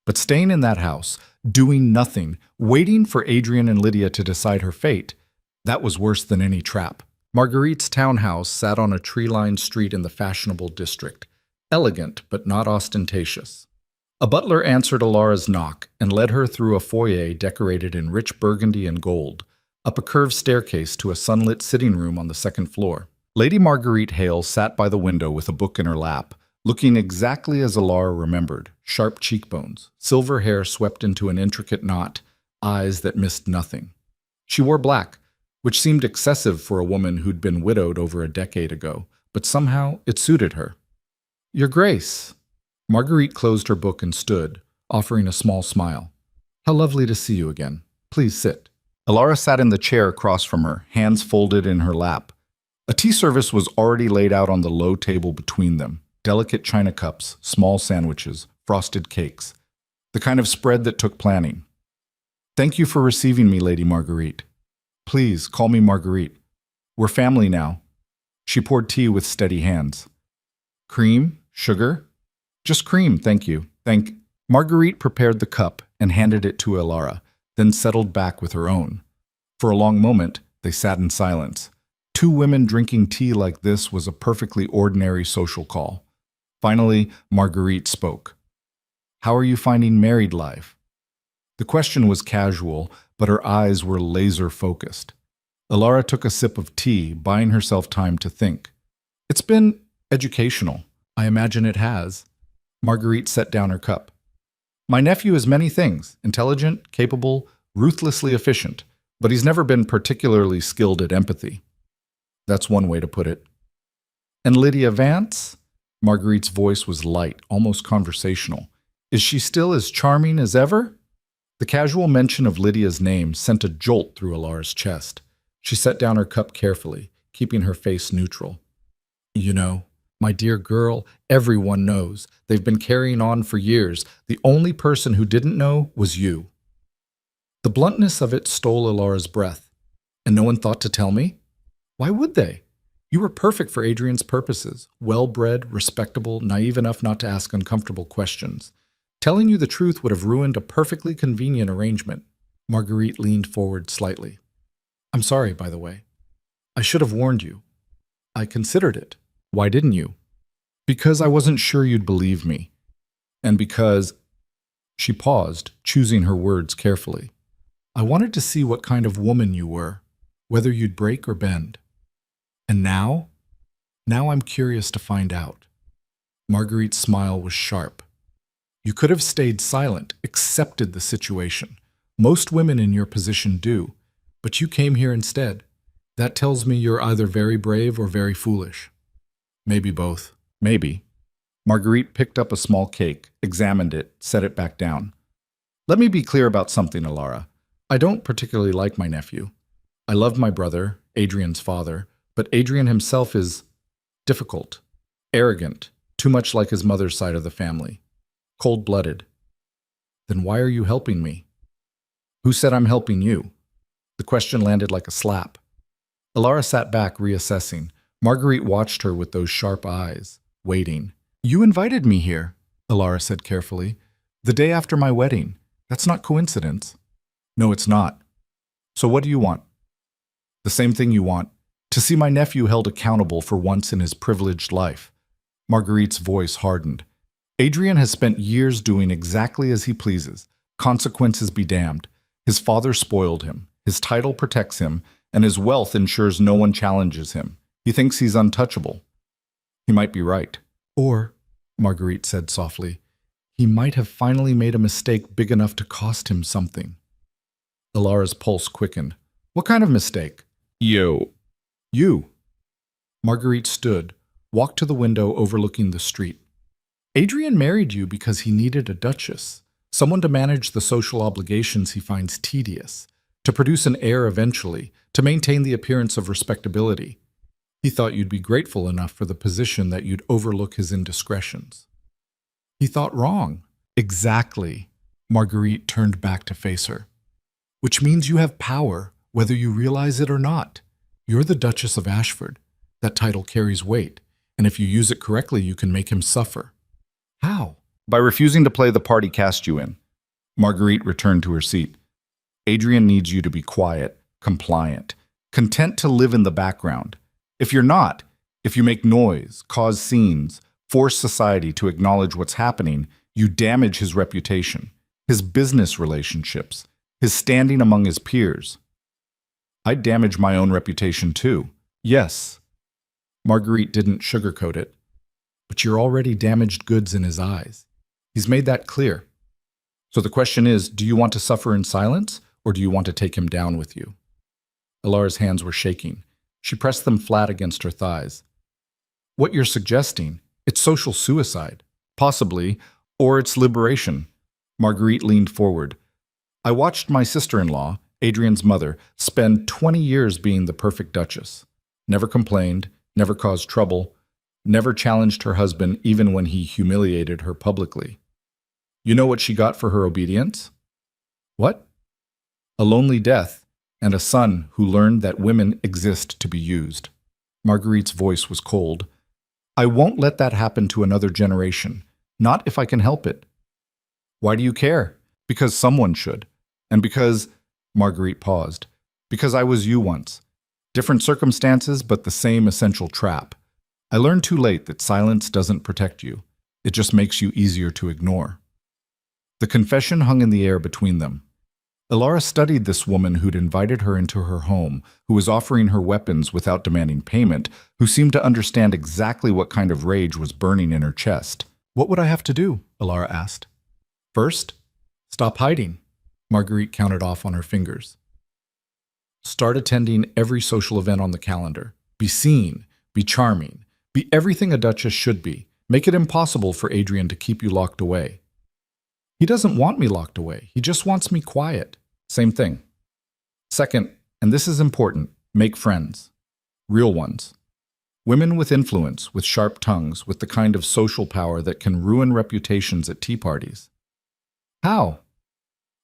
But staying in that house, doing nothing, waiting for Adrian and Lydia to decide her fate, that was worse than any trap. Marguerite's townhouse sat on a tree-lined street in the fashionable district, elegant but not ostentatious. A butler answered Alara's knock and led her through a foyer decorated in rich burgundy and gold, up a curved staircase to a sunlit sitting room on the second floor. Lady Marguerite Hale sat by the window with a book in her lap, looking exactly as Alara remembered, sharp cheekbones, silver hair swept into an intricate knot, eyes that missed nothing. She wore black, which seemed excessive for a woman who'd been widowed over a decade ago, but somehow it suited her. "Your Grace." Marguerite closed her book and stood, offering a small smile. "How lovely to see you again. Please sit." Alara sat in the chair across from her, hands folded in her lap. A tea service was already laid out on the low table between them. Delicate china cups, small sandwiches, frosted cakes. The kind of spread that took planning. "Thank you for receiving me, Lady Marguerite. Please, call me Marguerite. We're family now." She poured tea with steady hands. "Cream? Sugar?" "Just cream, thank you. Marguerite prepared the cup and handed it to Alara, then settled back with her own. For a long moment, they sat in silence. Two women drinking tea like this was a perfectly ordinary social call. Finally, Marguerite spoke. "How are you finding married life?" The question was casual, but her eyes were laser-focused. Alara took a sip of tea, buying herself time to think. "It's been educational. I imagine it has." Marguerite set down her cup. "My nephew is many things, intelligent, capable, ruthlessly efficient, but he's never been particularly skilled at empathy." That's one way to put it. "And Lydia Vance?" Marguerite's voice was light, almost conversational. "Is she still as charming as ever?" The casual mention of Lydia's name sent a jolt through Alara's chest. She set down her cup carefully, keeping her face neutral. "You know, my dear girl, everyone knows. They've been carrying on for years. The only person who didn't know was you." The bluntness of it stole Alara's breath. "And no one thought to tell me?" "Why would they? You were perfect for Adrian's purposes, well-bred, respectable, naive enough not to ask uncomfortable questions. Telling you the truth would have ruined a perfectly convenient arrangement." Marguerite leaned forward slightly. "I'm sorry, by the way. I should have warned you. I considered it. Why didn't you?" "Because I wasn't sure you'd believe me. And because—" She paused, choosing her words carefully. "I wanted to see what kind of woman you were, whether you'd break or bend. And now? Now I'm curious to find out." Marguerite's smile was sharp. "You could have stayed silent, accepted the situation. Most women in your position do, but you came here instead. That tells me you're either very brave or very foolish." "Maybe both." "Maybe." Marguerite picked up a small cake, examined it, set it back down. "Let me be clear about something, Alara. I don't particularly like my nephew. I love my brother, Adrian's father, but Adrian himself is difficult, arrogant, too much like his mother's side of the family. Cold-blooded." "Then why are you helping me?" "Who said I'm helping you?" The question landed like a slap. Alara sat back, reassessing. Marguerite watched her with those sharp eyes, waiting. You invited me here, Alara said carefully. The day after my wedding. That's not coincidence. No, it's not. So what do you want? The same thing you want. To see my nephew held accountable for once in his privileged life. Marguerite's voice hardened. Adrian has spent years doing exactly as he pleases. Consequences be damned. His father spoiled him. His title protects him, and his wealth ensures no one challenges him. He thinks he's untouchable. He might be right. Or, Marguerite said softly, he might have finally made a mistake big enough to cost him something. Alara's pulse quickened. What kind of mistake? You. Marguerite stood, walked to the window overlooking the street. Adrian married you because he needed a duchess, someone to manage the social obligations he finds tedious, to produce an heir eventually, to maintain the appearance of respectability. He thought you'd be grateful enough for the position that you'd overlook his indiscretions. He thought wrong. Exactly. Marguerite turned back to face her. Which means you have power, whether you realize it or not. You're the Duchess of Ashford. That title carries weight, and if you use it correctly, you can make him suffer. How? By refusing to play the part he cast you in. Marguerite returned to her seat. Adrian needs you to be quiet, compliant, content to live in the background. If you're not, if you make noise, cause scenes, force society to acknowledge what's happening, you damage his reputation, his business relationships, his standing among his peers. I'd damage my own reputation too. Yes. Marguerite didn't sugarcoat it. But you're already damaged goods in his eyes. He's made that clear. So the question is, do you want to suffer in silence, or do you want to take him down with you? Alara's hands were shaking. She pressed them flat against her thighs. What you're suggesting, it's social suicide. Possibly, or it's liberation. Marguerite leaned forward. I watched my sister-in-law, Adrian's mother, spend 20 years being the perfect duchess. Never complained, never caused trouble, never challenged her husband even when he humiliated her publicly. You know what she got for her obedience? What? A lonely death and a son who learned that women exist to be used. Marguerite's voice was cold. I won't let that happen to another generation, not if I can help it. Why do you care? Because someone should. And because, Marguerite paused, because I was you once. Different circumstances, but the same essential trap. I learned too late that silence doesn't protect you. It just makes you easier to ignore. The confession hung in the air between them. Alara studied this woman who'd invited her into her home, who was offering her weapons without demanding payment, who seemed to understand exactly what kind of rage was burning in her chest. What would I have to do? Alara asked. First, stop hiding. Marguerite counted off on her fingers. Start attending every social event on the calendar. Be seen, be charming, be everything a duchess should be. Make it impossible for Adrian to keep you locked away. He doesn't want me locked away. He just wants me quiet. Same thing. Second, and this is important, make friends. Real ones. Women with influence, with sharp tongues, with the kind of social power that can ruin reputations at tea parties. How?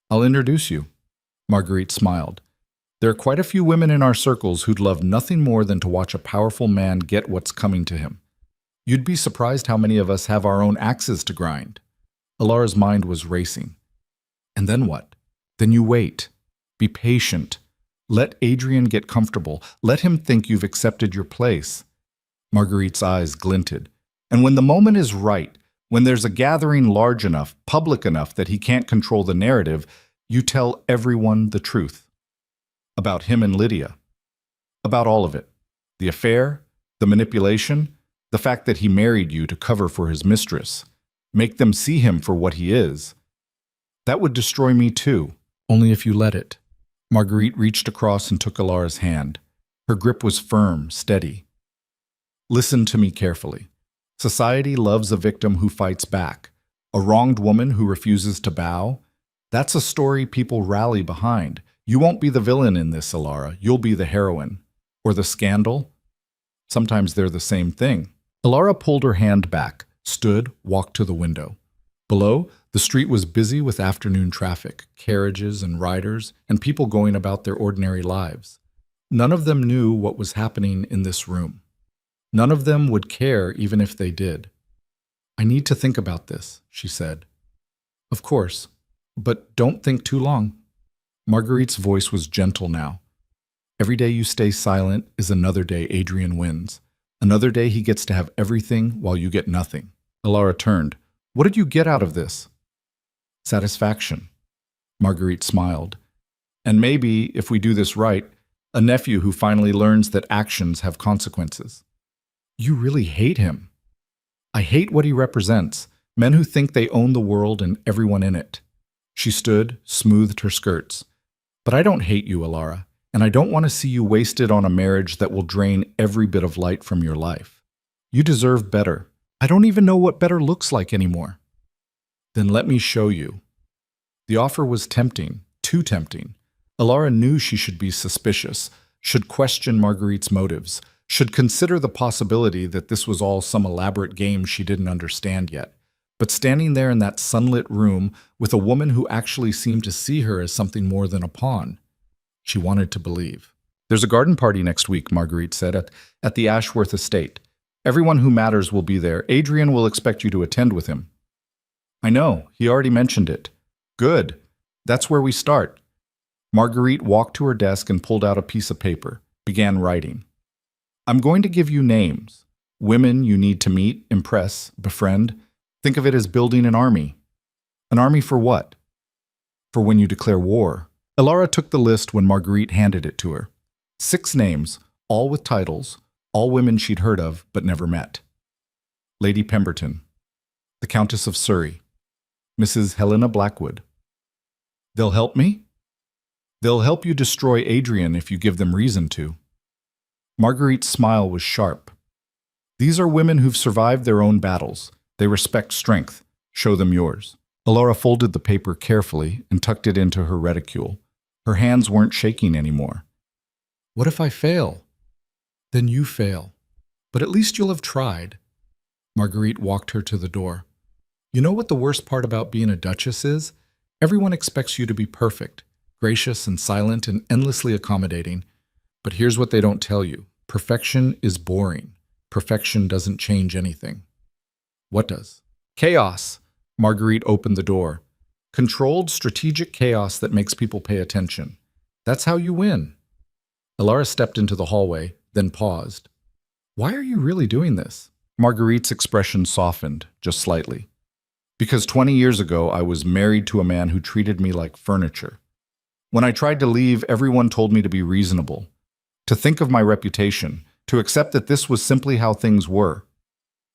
I'll introduce you. Marguerite smiled. There are quite a few women in our circles who'd love nothing more than to watch a powerful man get what's coming to him. You'd be surprised how many of us have our own axes to grind. Alara's mind was racing. And then what? Then you wait. Be patient. Let Adrian get comfortable. Let him think you've accepted your place. Marguerite's eyes glinted. And when the moment is right, when there's a gathering large enough, public enough that he can't control the narrative, you tell everyone the truth. About him and Lydia. About all of it. The affair, the manipulation, the fact that he married you to cover for his mistress. Make them see him for what he is. That would destroy me too, only if you let it. Marguerite reached across and took Alara's hand. Her grip was firm, steady. Listen to me carefully. Society loves a victim who fights back. A wronged woman who refuses to bow. That's a story people rally behind. You won't be the villain in this, Alara. You'll be the heroine. Or the scandal. Sometimes they're the same thing. Alara pulled her hand back, stood, walked to the window. Below, the street was busy with afternoon traffic, carriages and riders, and people going about their ordinary lives. None of them knew what was happening in this room. None of them would care even if they did. "I need to think about this," she said. "Of course, but don't think too long." Marguerite's voice was gentle now. "Every day you stay silent is another day Adrian wins. Another day he gets to have everything while you get nothing." Alara turned. "What did you get out of this?" "Satisfaction." Marguerite smiled. "And maybe, if we do this right, a nephew who finally learns that actions have consequences." "You really hate him." "I hate what he represents, men who think they own the world and everyone in it." She stood, smoothed her skirts. "But I don't hate you, Alara, and I don't want to see you wasted on a marriage that will drain every bit of light from your life. You deserve better. I don't even know what better looks like anymore." "Then let me show you." The offer was tempting, too tempting. Alara knew she should be suspicious, should question Marguerite's motives, should consider the possibility that this was all some elaborate game she didn't understand yet. But standing there in that sunlit room with a woman who actually seemed to see her as something more than a pawn, she wanted to believe. "There's a garden party next week," Marguerite said, at the Ashworth estate. "Everyone who matters will be there. Adrian will expect you to attend with him." "I know, he already mentioned it." "Good. That's where we start." Marguerite walked to her desk and pulled out a piece of paper, began writing. "I'm going to give you names. Women you need to meet, impress, befriend. Think of it as building an army. An army for what? For when you declare war." Alara took the list when Marguerite handed it to her. 6 names, all with titles, all women she'd heard of but never met. Lady Pemberton, the Countess of Surrey, Mrs. Helena Blackwood. "They'll help me?" "They'll help you destroy Adrian if you give them reason to." Marguerite's smile was sharp. "These are women who've survived their own battles. They respect strength. Show them yours." Alara folded the paper carefully and tucked it into her reticule. Her hands weren't shaking anymore. "What if I fail?" "Then you fail. But at least you'll have tried." Marguerite walked her to the door. "You know what the worst part about being a duchess is? Everyone expects you to be perfect, gracious and silent and endlessly accommodating. But here's what they don't tell you. Perfection is boring. Perfection doesn't change anything." "What does?" "Chaos." Marguerite opened the door. "Controlled, strategic chaos that makes people pay attention. That's how you win." Alara stepped into the hallway, then paused. "Why are you really doing this?" Marguerite's expression softened, just slightly. "Because 20 years ago I was married to a man who treated me like furniture. When I tried to leave, everyone told me to be reasonable, to think of my reputation, to accept that this was simply how things were."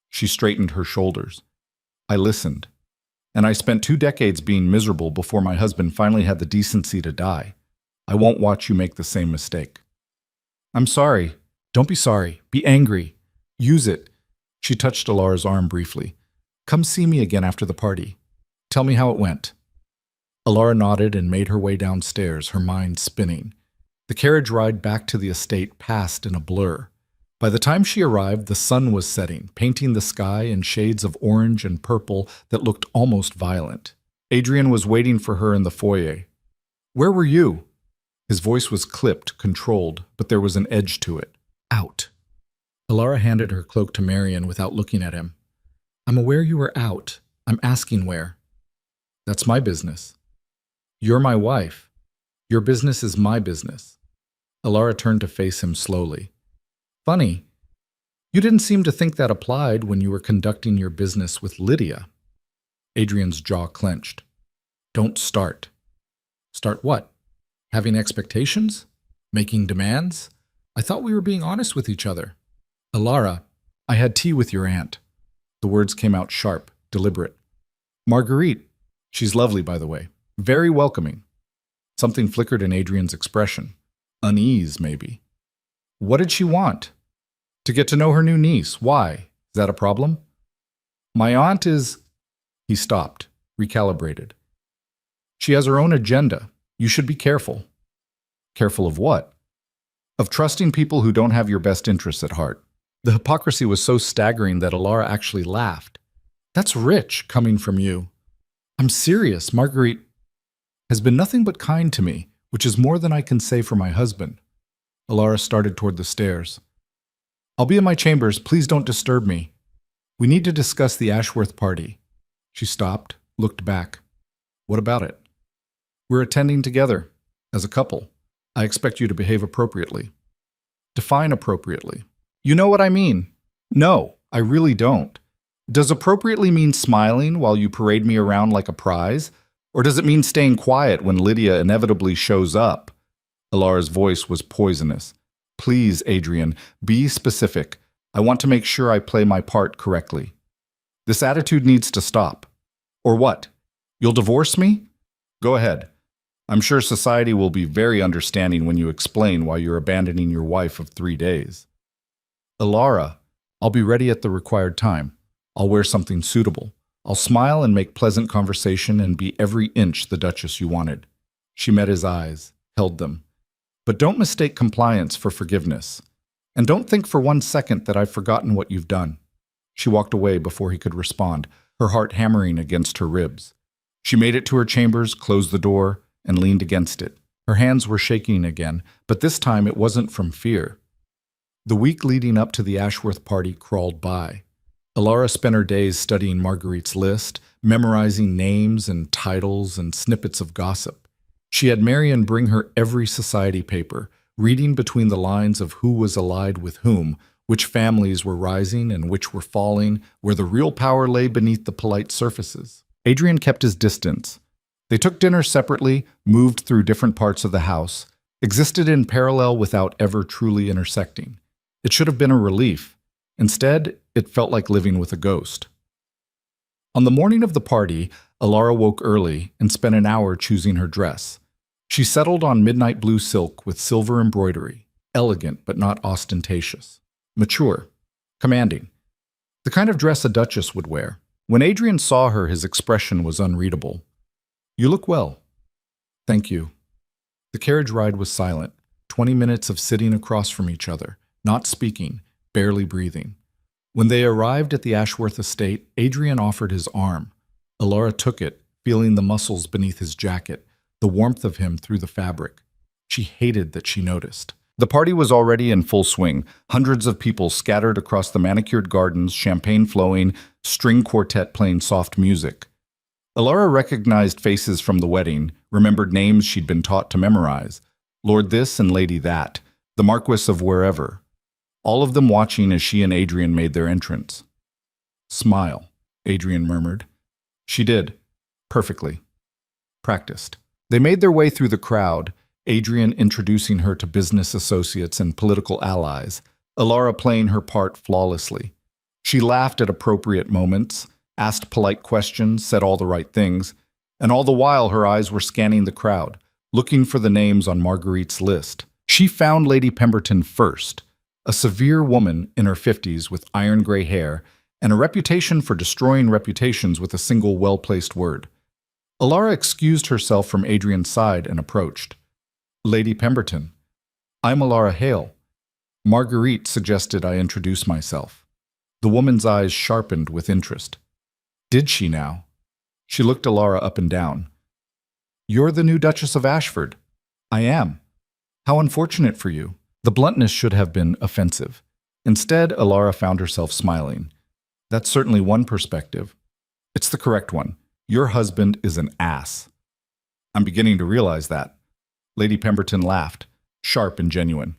She straightened her shoulders. "I listened. And I spent 2 decades being miserable before my husband finally had the decency to die. I won't watch you make the same mistake." "I'm sorry." "Don't be sorry. Be angry. Use it." She touched Alara's arm briefly. "Come see me again after the party. Tell me how it went." Alara nodded and made her way downstairs, her mind spinning. The carriage ride back to the estate passed in a blur. By the time she arrived, the sun was setting, painting the sky in shades of orange and purple that looked almost violent. Adrian was waiting for her in the foyer. "Where were you?" His voice was clipped, controlled, but there was an edge to it. "Out." Alara handed her cloak to Marian without looking at him. "I'm aware you were out. I'm asking where." "That's my business." "You're my wife. Your business is my business." Alara turned to face him slowly. "Funny. You didn't seem to think that applied when you were conducting your business with Lydia." Adrian's jaw clenched. "Don't start." "Start what? Having expectations? Making demands? I thought we were being honest with each other." "Alara, I had tea with your aunt." The words came out sharp, deliberate. "Marguerite. She's lovely, by the way. Very welcoming." Something flickered in Adrian's expression. Unease, maybe. "What did she want?" "To get to know her new niece. Why? Is that a problem?" "My aunt is—" He stopped, recalibrated. "She has her own agenda. You should be careful." "Careful of what?" "Of trusting people who don't have your best interests at heart." The hypocrisy was so staggering that Alara actually laughed. "That's rich, coming from you." "I'm serious. Marguerite has been nothing but kind to me, which is more than I can say for my husband." Alara started toward the stairs. I'll be in my chambers. Please don't disturb me. We need to discuss the Ashworth party. She stopped, looked back. What about it? We're attending together, as a couple. I expect you to behave appropriately. Define appropriately. You know what I mean? No, I really don't. Does appropriately mean smiling while you parade me around like a prize? Or does it mean staying quiet when Lydia inevitably shows up? Alara's voice was poisonous. Please, Adrian, be specific. I want to make sure I play my part correctly. This attitude needs to stop. Or what? You'll divorce me? Go ahead. I'm sure society will be very understanding when you explain why you're abandoning your wife of 3 days. Alara, I'll be ready at the required time. I'll wear something suitable. I'll smile and make pleasant conversation and be every inch the Duchess you wanted. She met his eyes, held them. But don't mistake compliance for forgiveness. And don't think for 1 second that I've forgotten what you've done. She walked away before he could respond, her heart hammering against her ribs. She made it to her chambers, closed the door, and leaned against it. Her hands were shaking again, but this time it wasn't from fear. The week leading up to the Ashworth party crawled by. Alara spent her days studying Marguerite's list, memorizing names and titles and snippets of gossip. She had Marian bring her every society paper, reading between the lines of who was allied with whom, which families were rising and which were falling, where the real power lay beneath the polite surfaces. Adrian kept his distance. They took dinner separately, moved through different parts of the house, existed in parallel without ever truly intersecting. It should have been a relief. Instead, it felt like living with a ghost. On the morning of the party, Alara woke early and spent an hour choosing her dress. She settled on midnight blue silk with silver embroidery, elegant but not ostentatious, mature, commanding, the kind of dress a duchess would wear. When Adrian saw her, his expression was unreadable. You look well. Thank you. The carriage ride was silent, 20 minutes of sitting across from each other, not speaking, barely breathing. When they arrived at the Ashworth estate, Adrian offered his arm. Alara took it, feeling the muscles beneath his jacket, the warmth of him through the fabric. She hated that she noticed. The party was already in full swing, hundreds of people scattered across the manicured gardens, champagne flowing, string quartet playing soft music. Alara recognized faces from the wedding, remembered names she'd been taught to memorize. Lord this and Lady that, the Marquess of wherever. All of them watching as she and Adrian made their entrance. Smile, Adrian murmured. She did. Perfectly. Practiced. They made their way through the crowd, Adrian introducing her to business associates and political allies, Alara playing her part flawlessly. She laughed at appropriate moments, asked polite questions, said all the right things, and all the while her eyes were scanning the crowd, looking for the names on Marguerite's list. She found Lady Pemberton first, a severe woman in her 50s with iron gray hair and a reputation for destroying reputations with a single well-placed word. Alara excused herself from Adrian's side and approached. Lady Pemberton, I'm Alara Hale. Marguerite suggested I introduce myself. The woman's eyes sharpened with interest. Did she now? She looked Alara up and down. You're the new Duchess of Ashford. I am. How unfortunate for you. The bluntness should have been offensive. Instead, Alara found herself smiling. That's certainly one perspective. It's the correct one. Your husband is an ass. I'm beginning to realize that. Lady Pemberton laughed, sharp and genuine.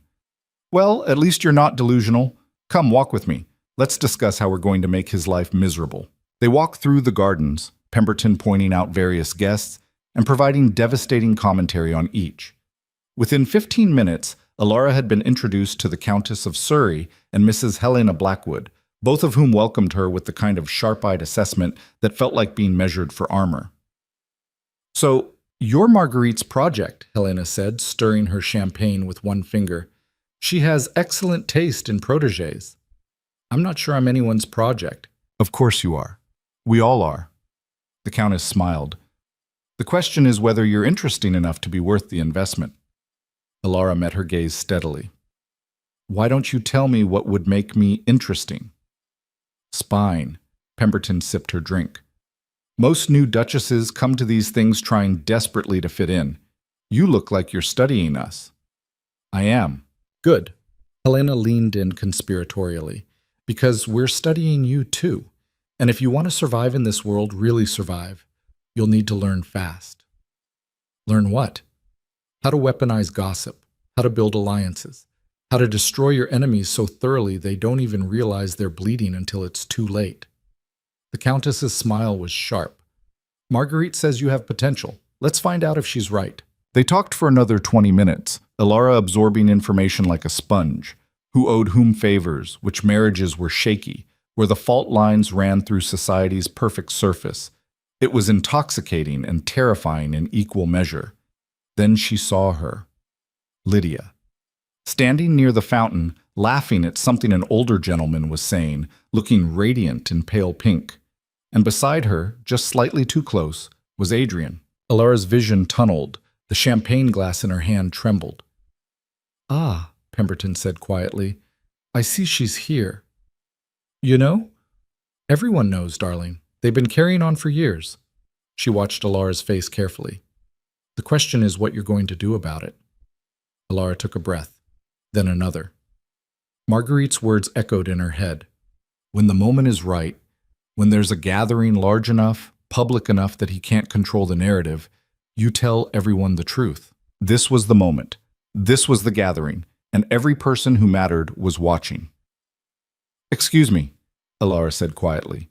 Well, at least you're not delusional. Come, walk with me. Let's discuss how we're going to make his life miserable. They walked through the gardens, Pemberton pointing out various guests and providing devastating commentary on each. Within 15 minutes, Alara had been introduced to the Countess of Surrey and Mrs. Helena Blackwood, both of whom welcomed her with the kind of sharp-eyed assessment that felt like being measured for armor. So, you're Marguerite's project, Helena said, stirring her champagne with one finger. She has excellent taste in protégés. I'm not sure I'm anyone's project. Of course you are. We all are. The Countess smiled. The question is whether you're interesting enough to be worth the investment. Alara met her gaze steadily. Why don't you tell me what would make me interesting? Spine. Pemberton sipped her drink. Most new duchesses come to these things trying desperately to fit in. You look like you're studying us. I am. Good. Helena leaned in conspiratorially. Because we're studying you too. And if you want to survive in this world, really survive, you'll need to learn fast. Learn what? How to weaponize gossip, how to build alliances, how to destroy your enemies so thoroughly they don't even realize they're bleeding until it's too late. The Countess's smile was sharp. Marguerite says you have potential. Let's find out if she's right. They talked for another 20 minutes, Elara absorbing information like a sponge. Who owed whom favors, which marriages were shaky, where the fault lines ran through society's perfect surface. It was intoxicating and terrifying in equal measure. Then she saw her. Lydia. Standing near the fountain, laughing at something an older gentleman was saying, looking radiant in pale pink. And beside her, just slightly too close, was Adrian. Elara's vision tunneled. The champagne glass in her hand trembled. "Ah," Pemberton said quietly, "I see she's here." "You know?" "Everyone knows, darling. They've been carrying on for years." She watched Elara's face carefully. "The question is what you're going to do about it." Elara took a breath, then another. Marguerite's words echoed in her head. When the moment is right, when there's a gathering large enough, public enough that he can't control the narrative, you tell everyone the truth. This was the moment. This was the gathering, and every person who mattered was watching. "Excuse me," Elara said quietly.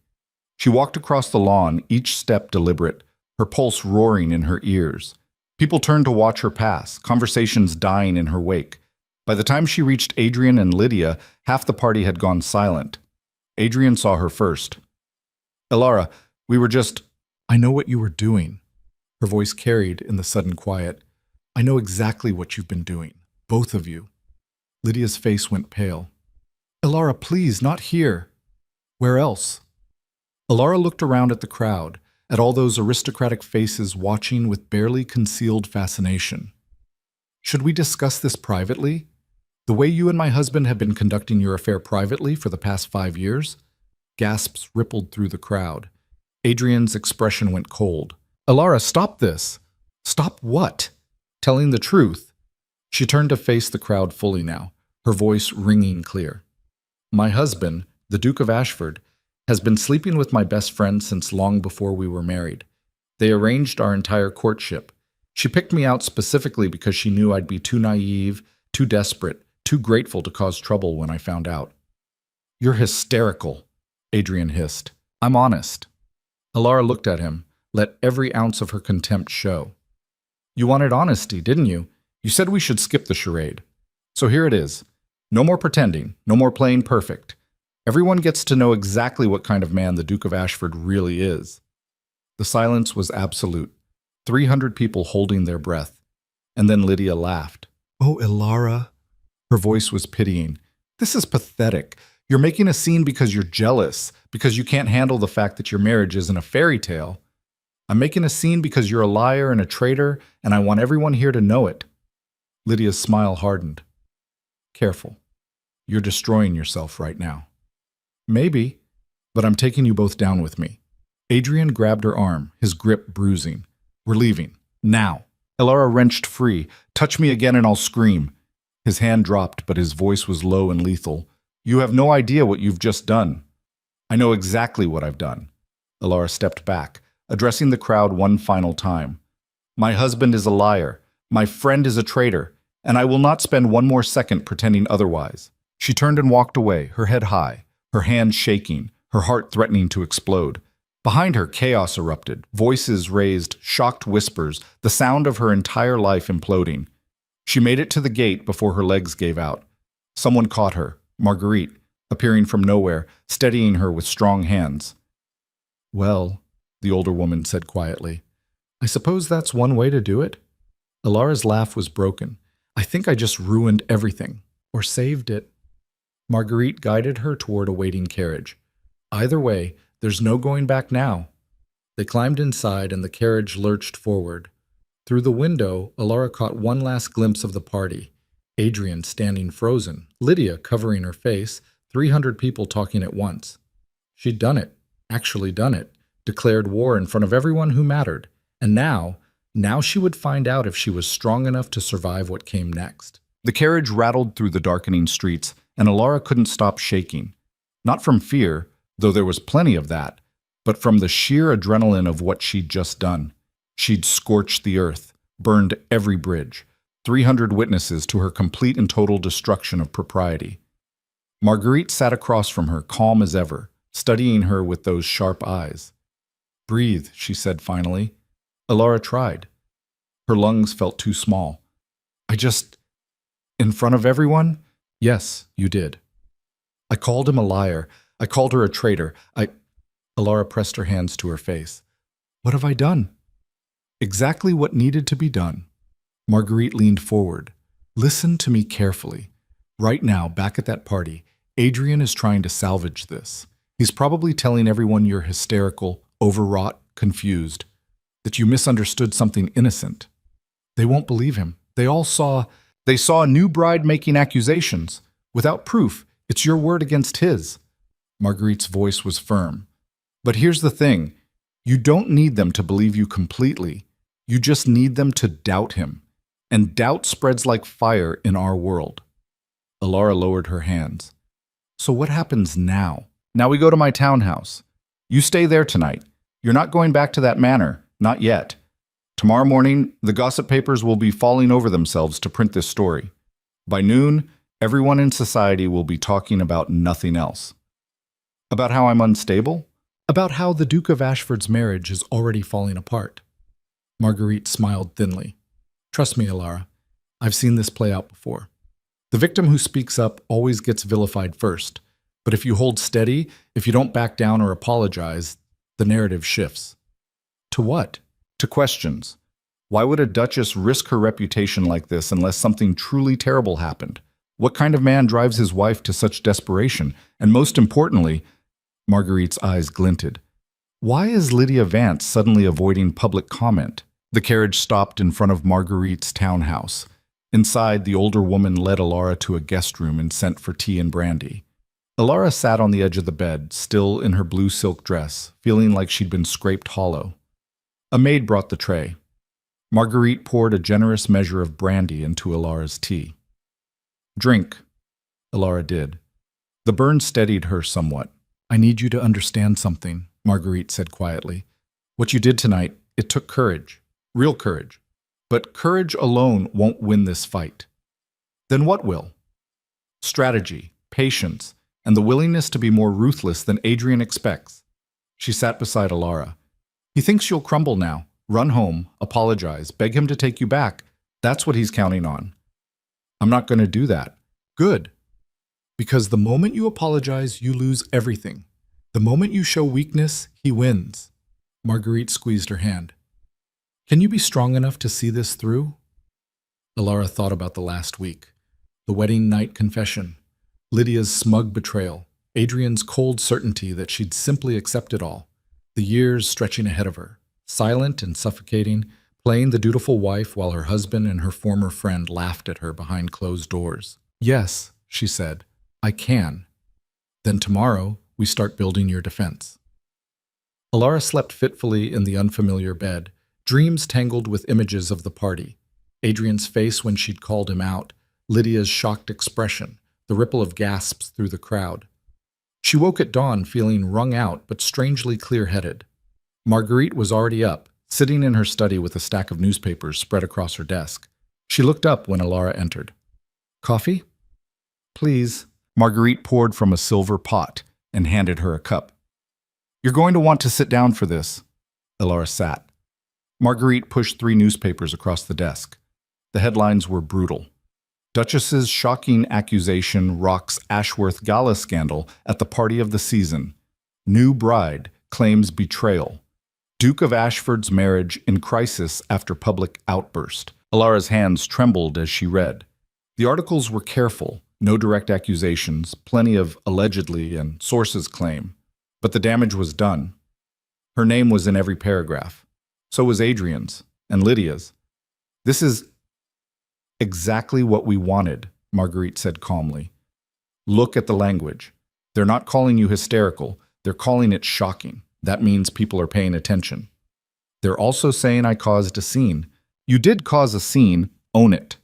She walked across the lawn, each step deliberate, her pulse roaring in her ears. People turned to watch her pass, conversations dying in her wake. By the time she reached Adrian and Lydia, half the party had gone silent. Adrian saw her first. "Elara, we were just—" "I know what you were doing." Her voice carried in the sudden quiet. "I know exactly what you've been doing, both of you." Lydia's face went pale. "Elara, please, not here." "Where else?" Elara looked around at the crowd, at all those aristocratic faces watching with barely concealed fascination. "Should we discuss this privately? The way you and my husband have been conducting your affair privately for the past 5 years?" Gasps rippled through the crowd. Adrian's expression went cold. "Elara, stop this." "Stop what?" "Telling the truth." She turned to face the crowd fully now, her voice ringing clear. "My husband, the Duke of Ashford, has been sleeping with my best friend since long before we were married. They arranged our entire courtship. She picked me out specifically because she knew I'd be too naive, too desperate, too grateful to cause trouble when I found out." "You're hysterical," Adrian hissed. "I'm honest." Elara looked at him, let every ounce of her contempt show. "You wanted honesty, didn't you? You said we should skip the charade. So here it is. No more pretending, no more playing perfect. Everyone gets to know exactly what kind of man the Duke of Ashford really is." The silence was absolute. 300 people holding their breath. And then Lydia laughed. "Oh, Elara." Her voice was pitying. "This is pathetic. You're making a scene because you're jealous, because you can't handle the fact that your marriage isn't a fairy tale. I'm making a scene because you're a liar and a traitor, and I want everyone here to know it." Lydia's smile hardened. "Careful. You're destroying yourself right now." "Maybe, but I'm taking you both down with me." Adrian grabbed her arm, his grip bruising. "We're leaving. Now." Elara wrenched free. "Touch me again and I'll scream." His hand dropped, but his voice was low and lethal. "You have no idea what you've just done." "I know exactly what I've done." Elara stepped back, addressing the crowd one final time. "My husband is a liar. My friend is a traitor, and I will not spend one more second pretending otherwise." She turned and walked away, her head high, her hands shaking, her heart threatening to explode. Behind her, chaos erupted, voices raised, shocked whispers, the sound of her entire life imploding. She made it to the gate before her legs gave out. Someone caught her, Marguerite, appearing from nowhere, steadying her with strong hands. "Well," the older woman said quietly, "I suppose that's one way to do it." Elara's laugh was broken. "I think I just ruined everything, or saved it." Marguerite guided her toward a waiting carriage. "Either way, there's no going back now." They climbed inside and the carriage lurched forward. Through the window, Elara caught one last glimpse of the party. Adrian standing frozen, Lydia covering her face, 300 people talking at once. She'd done it, actually done it, declared war in front of everyone who mattered. And now she would find out if she was strong enough to survive what came next. The carriage rattled through the darkening streets, and Alara couldn't stop shaking. Not from fear, though there was plenty of that, but from the sheer adrenaline of what she'd just done. She'd scorched the earth, burned every bridge, 300 witnesses to her complete and total destruction of propriety. Marguerite sat across from her, calm as ever, studying her with those sharp eyes. "Breathe," she said finally. Alara tried. Her lungs felt too small. In front of everyone? Yes, you did. I called him a liar. I called her a traitor. Alara pressed her hands to her face. What have I done? Exactly what needed to be done. Marguerite leaned forward. Listen to me carefully. Right now, back at that party, Adrian is trying to salvage this. He's probably telling everyone you're hysterical, overwrought, confused, that you misunderstood something innocent. They won't believe him. They saw a new bride making accusations. Without proof, it's your word against his. Marguerite's voice was firm. But here's the thing. You don't need them to believe you completely. You just need them to doubt him. And doubt spreads like fire in our world. Alara lowered her hands. So what happens now? Now we go to my townhouse. You stay there tonight. You're not going back to that manor. Not yet. Tomorrow morning, the gossip papers will be falling over themselves to print this story. By noon, everyone in society will be talking about nothing else. About how I'm unstable? About how the Duke of Ashford's marriage is already falling apart. Marguerite smiled thinly. Trust me, Alara. I've seen this play out before. The victim who speaks up always gets vilified first. But if you hold steady, if you don't back down or apologize, the narrative shifts. To what? To questions. Why would a duchess risk her reputation like this unless something truly terrible happened? What kind of man drives his wife to such desperation? And most importantly, Marguerite's eyes glinted. Why is Lydia Vance suddenly avoiding public comment? The carriage stopped in front of Marguerite's townhouse. Inside, the older woman led Alara to a guest room and sent for tea and brandy. Alara sat on the edge of the bed, still in her blue silk dress, feeling like she'd been scraped hollow. A maid brought the tray. Marguerite poured a generous measure of brandy into Alara's tea. Drink. Alara did. The burn steadied her somewhat. I need you to understand something, Marguerite said quietly. What you did tonight, it took courage. Real courage. But courage alone won't win this fight. Then what will? Strategy, patience, and the willingness to be more ruthless than Adrian expects. She sat beside Alara. He thinks you'll crumble now. Run home, apologize, beg him to take you back. That's what he's counting on. I'm not going to do that. Good. Because the moment you apologize, you lose everything. The moment you show weakness, he wins. Marguerite squeezed her hand. Can you be strong enough to see this through? Alara thought about the last week. The wedding night confession. Lydia's smug betrayal. Adrian's cold certainty that she'd simply accept it all. The years stretching ahead of her. Silent and suffocating, playing the dutiful wife while her husband and her former friend laughed at her behind closed doors. Yes, she said, I can. Then tomorrow, we start building your defense. Alara slept fitfully in the unfamiliar bed, dreams tangled with images of the party. Adrian's face when she'd called him out, Lydia's shocked expression, the ripple of gasps through the crowd. She woke at dawn feeling wrung out but strangely clear-headed. Marguerite was already up, sitting in her study with a stack of newspapers spread across her desk. She looked up when Alara entered. Coffee? Please. Marguerite poured from a silver pot and handed her a cup. You're going to want to sit down for this. Alara sat. Marguerite pushed 3 newspapers across the desk. The headlines were brutal. Duchess's shocking accusation rocks Ashworth gala scandal at the party of the season. New bride claims betrayal. Duke of Ashford's marriage in crisis after public outburst. Alara's hands trembled as she read. The articles were careful, no direct accusations, plenty of allegedly and sources claim. But the damage was done. Her name was in every paragraph. So was Adrian's and Lydia's. This is exactly what we wanted, Marguerite said calmly. Look at the language. They're not calling you hysterical. They're calling it shocking. That means people are paying attention. They're also saying I caused a scene. You did cause a scene. Own it.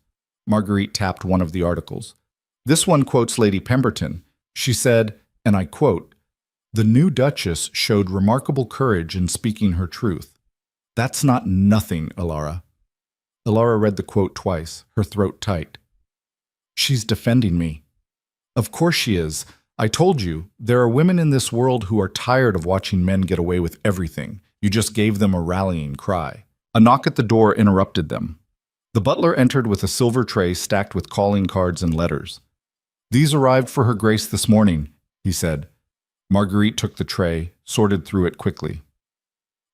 Marguerite tapped one of the articles. This one quotes Lady Pemberton. She said, and I quote, "The new Duchess showed remarkable courage in speaking her truth." That's not nothing, Alara. Alara read the quote twice, her throat tight. She's defending me. Of course she is. I told you, there are women in this world who are tired of watching men get away with everything. You just gave them a rallying cry. A knock at the door interrupted them. The butler entered with a silver tray stacked with calling cards and letters. "These arrived for Her Grace this morning," he said. Marguerite took the tray, sorted through it quickly.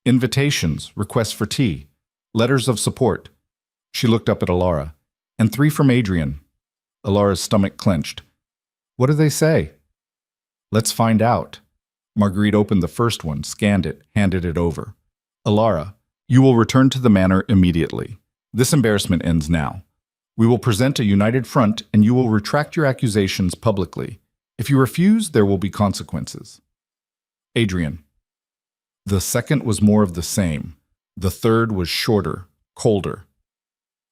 Invitations, requests for tea, letters of support. She looked up at Alara. And 3 from Adrian. Alara's stomach clenched. What do they say? Let's find out. Marguerite opened the first one, scanned it, handed it over. Alara, you will return to the manor immediately. This embarrassment ends now. We will present a united front and you will retract your accusations publicly. If you refuse, there will be consequences. Adrian. The second was more of the same. The third was shorter, colder.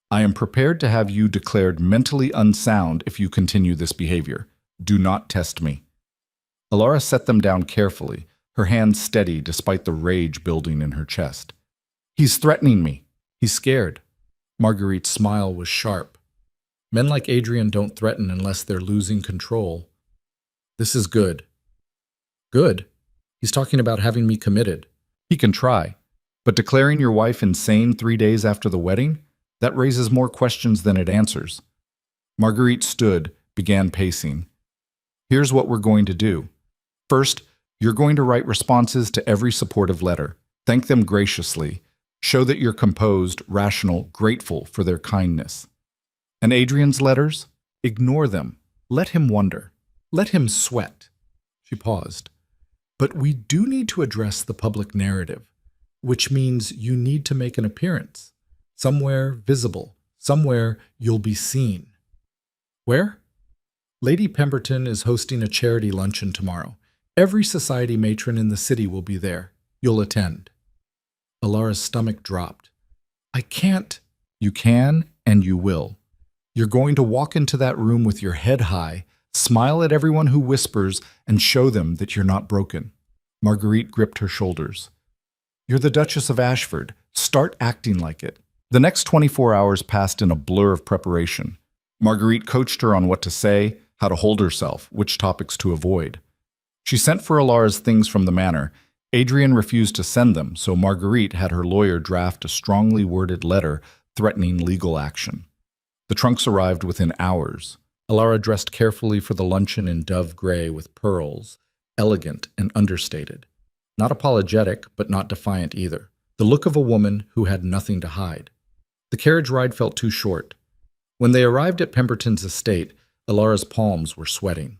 I am prepared to have you declared mentally unsound if you continue this behavior. Do not test me. Alara set them down carefully, her hands steady despite the rage building in her chest. He's threatening me. He's scared. Marguerite's smile was sharp. Men like Adrian don't threaten unless they're losing control. This is good. Good? He's talking about having me committed. He can try. But declaring your wife insane 3 days after the wedding? That raises more questions than it answers. Marguerite stood, began pacing. Here's what we're going to do. First, you're going to write responses to every supportive letter. Thank them graciously. Show that you're composed, rational, grateful for their kindness. And Adrian's letters? Ignore them. Let him wonder. Let him sweat. She paused. But we do need to address the public narrative, which means you need to make an appearance. Somewhere visible. Somewhere you'll be seen. Where? Lady Pemberton is hosting a charity luncheon tomorrow. Every society matron in the city will be there. You'll attend. Alara's stomach dropped. I can't. You can, and you will. You're going to walk into that room with your head high, smile at everyone who whispers, and show them that you're not broken. Marguerite gripped her shoulders. You're the Duchess of Ashford. Start acting like it. The next 24 hours passed in a blur of preparation. Marguerite coached her on what to say, how to hold herself, which topics to avoid. She sent for Alara's things from the manor. Adrian refused to send them, so Marguerite had her lawyer draft a strongly worded letter threatening legal action. The trunks arrived within hours. Alara dressed carefully for the luncheon in dove gray with pearls, elegant and understated. Not apologetic, but not defiant either. The look of a woman who had nothing to hide. The carriage ride felt too short. When they arrived at Pemberton's estate, Alara's palms were sweating.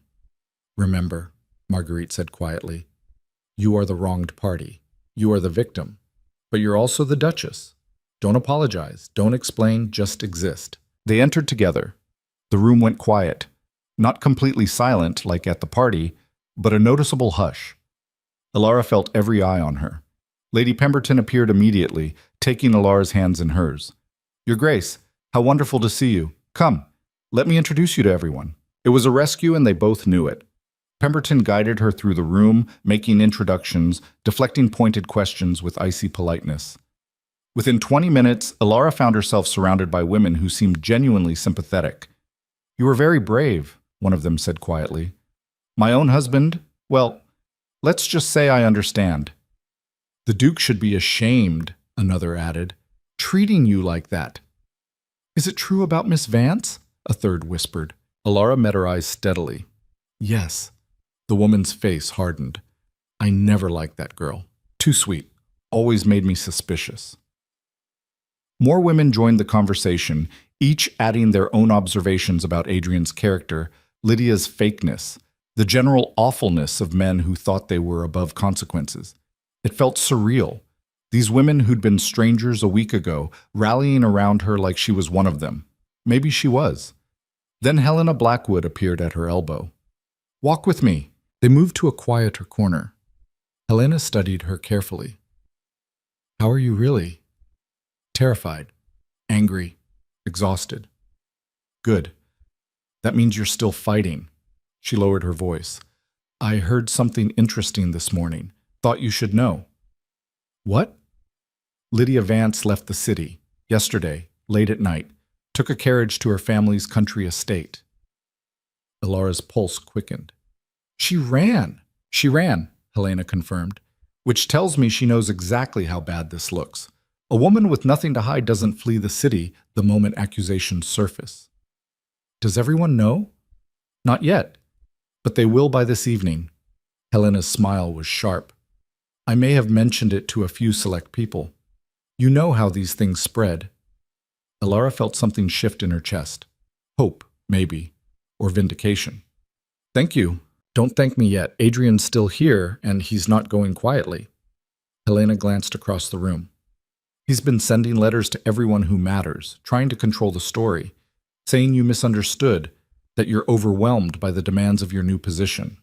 Remember, Marguerite said quietly, you are the wronged party. You are the victim. But you're also the Duchess. Don't apologize. Don't explain. Just exist. They entered together. The room went quiet. Not completely silent, like at the party, but a noticeable hush. Alara felt every eye on her. Lady Pemberton appeared immediately, taking Alara's hands in hers. Your Grace, how wonderful to see you. Come, let me introduce you to everyone. It was a rescue and they both knew it. Pemberton guided her through the room, making introductions, deflecting pointed questions with icy politeness. Within 20 minutes, Alara found herself surrounded by women who seemed genuinely sympathetic. You were very brave, one of them said quietly. My own husband? Well, let's just say I understand. The Duke should be ashamed, another added, treating you like that. Is it true about Miss Vance? A third whispered. Alara met her eyes steadily. Yes. The woman's face hardened. I never liked that girl. Too sweet. Always made me suspicious. More women joined the conversation, each adding their own observations about Adrian's character, Lydia's fakeness, the general awfulness of men who thought they were above consequences. It felt surreal. These women who'd been strangers a week ago, rallying around her like she was one of them. Maybe she was. Then Helena Blackwood appeared at her elbow. Walk with me. They moved to a quieter corner. Helena studied her carefully. How are you really? Terrified, angry, exhausted. Good. That means you're still fighting. She lowered her voice. I heard something interesting this morning. Thought you should know. What? Lydia Vance left the city, yesterday, late at night, took a carriage to her family's country estate. Elara's pulse quickened. She ran, Helena confirmed, which tells me she knows exactly how bad this looks. A woman with nothing to hide doesn't flee the city the moment accusations surface. Does everyone know? Not yet, but they will by this evening. Helena's smile was sharp. I may have mentioned it to a few select people. You know how these things spread. Elara felt something shift in her chest. Hope, maybe, or vindication. Thank you. Don't thank me yet. Adrian's still here, and he's not going quietly. Helena glanced across the room. He's been sending letters to everyone who matters, trying to control the story, saying you misunderstood, that you're overwhelmed by the demands of your new position.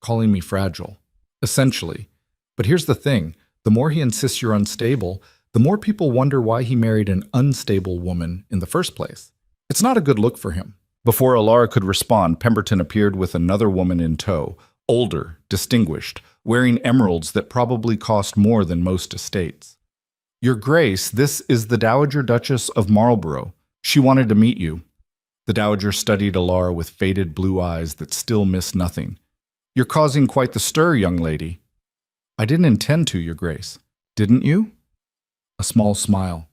Calling me fragile. Essentially. But here's the thing. The more he insists you're unstable, the more people wonder why he married an unstable woman in the first place. It's not a good look for him. Before Elara could respond, Pemberton appeared with another woman in tow, older, distinguished, wearing emeralds that probably cost more than most estates. Your Grace, this is the Dowager Duchess of Marlborough. She wanted to meet you. The Dowager studied Elara with faded blue eyes that still missed nothing. You're causing quite the stir, young lady. I didn't intend to, Your Grace. Didn't you? A small smile.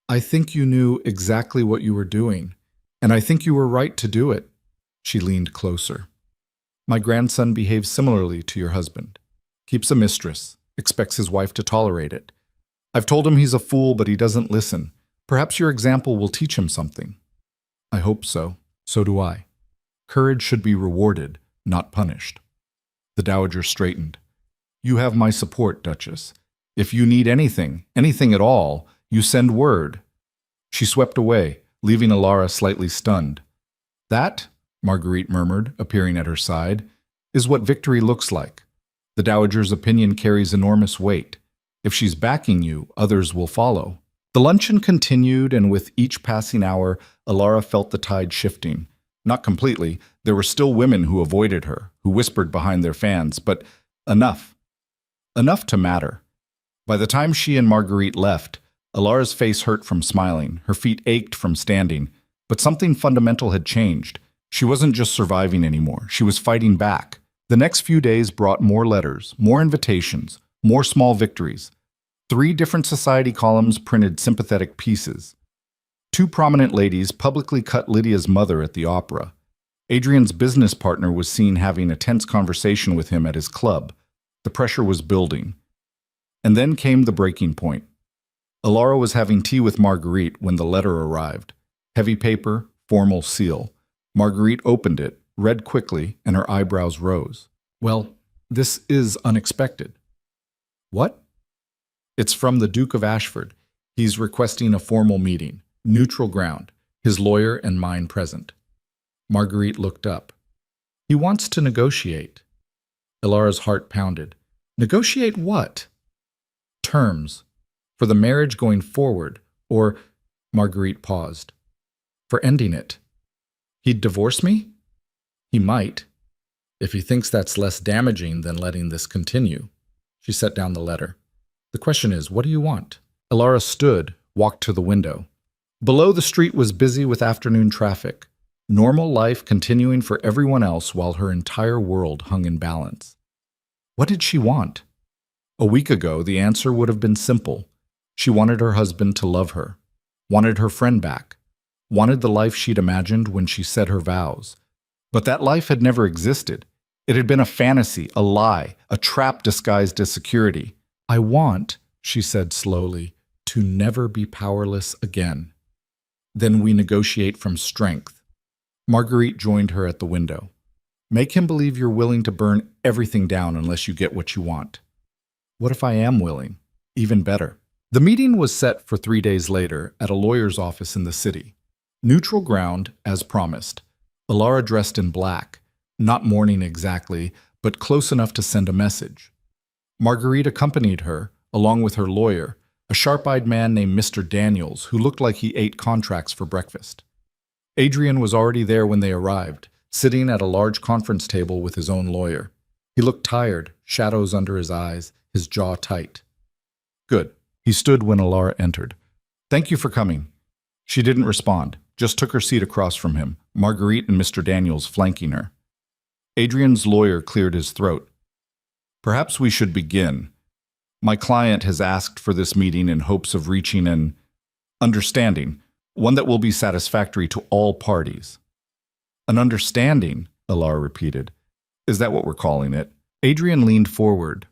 I think you knew exactly what you were doing, and I think you were right to do it. She leaned closer. My grandson behaves similarly to your husband. Keeps a mistress, expects his wife to tolerate it. I've told him he's a fool, but he doesn't listen. Perhaps your example will teach him something. I hope so. So do I. Courage should be rewarded, not punished. The Dowager straightened. You have my support, Duchess. If you need anything at all, you send word. She swept away, leaving Elara slightly stunned. That, Marguerite murmured, appearing at her side, is what victory looks like. The Dowager's opinion carries enormous weight. If she's backing you, others will follow. The luncheon continued, and with each passing hour, Elara felt the tide shifting. Not completely. There were still women who avoided her, who whispered behind their fans, but enough. Enough to matter. By the time she and Marguerite left, Elara's face hurt from smiling, her feet ached from standing, but something fundamental had changed. She wasn't just surviving anymore, she was fighting back. The next few days brought more letters, more invitations, more small victories. 3 different society columns printed sympathetic pieces. 2 prominent ladies publicly cut Lydia's mother at the opera. Adrian's business partner was seen having a tense conversation with him at his club. The pressure was building. And then came the breaking point. Elara was having tea with Marguerite when the letter arrived. Heavy paper, formal seal. Marguerite opened it, read quickly, and her eyebrows rose. Well, this is unexpected. What? It's from the Duke of Ashford. He's requesting a formal meeting, neutral ground, his lawyer and mine present. Marguerite looked up. He wants to negotiate. Elara's heart pounded. Negotiate what? Terms. For the marriage going forward, or, Marguerite paused, for ending it. He'd divorce me? He might, if he thinks that's less damaging than letting this continue. She set down the letter. The question is, what do you want? Elara stood, walked to the window. Below, the street was busy with afternoon traffic, normal life continuing for everyone else while her entire world hung in balance. What did she want? A week ago, the answer would have been simple. She wanted her husband to love her, wanted her friend back, wanted the life she'd imagined when she said her vows. But that life had never existed. It had been a fantasy, a lie, a trap disguised as security. I want, she said slowly, to never be powerless again. Then we negotiate from strength. Marguerite joined her at the window. Make him believe you're willing to burn everything down unless you get what you want. What if I am willing? Even better. The meeting was set for 3 days later at a lawyer's office in the city. Neutral ground, as promised. Elara dressed in black, not mourning exactly, but close enough to send a message. Marguerite accompanied her, along with her lawyer, a sharp-eyed man named Mr. Daniels, who looked like he ate contracts for breakfast. Adrian was already there when they arrived, sitting at a large conference table with his own lawyer. He looked tired, shadows under his eyes, his jaw tight. Good. He stood when Alara entered. Thank you for coming. She didn't respond, just took her seat across from him, Marguerite and Mr. Daniels flanking her. Adrian's lawyer cleared his throat. Perhaps we should begin. My client has asked for this meeting in hopes of reaching an understanding, one that will be satisfactory to all parties. An understanding, Alara repeated. Is that what we're calling it? Adrian leaned forward.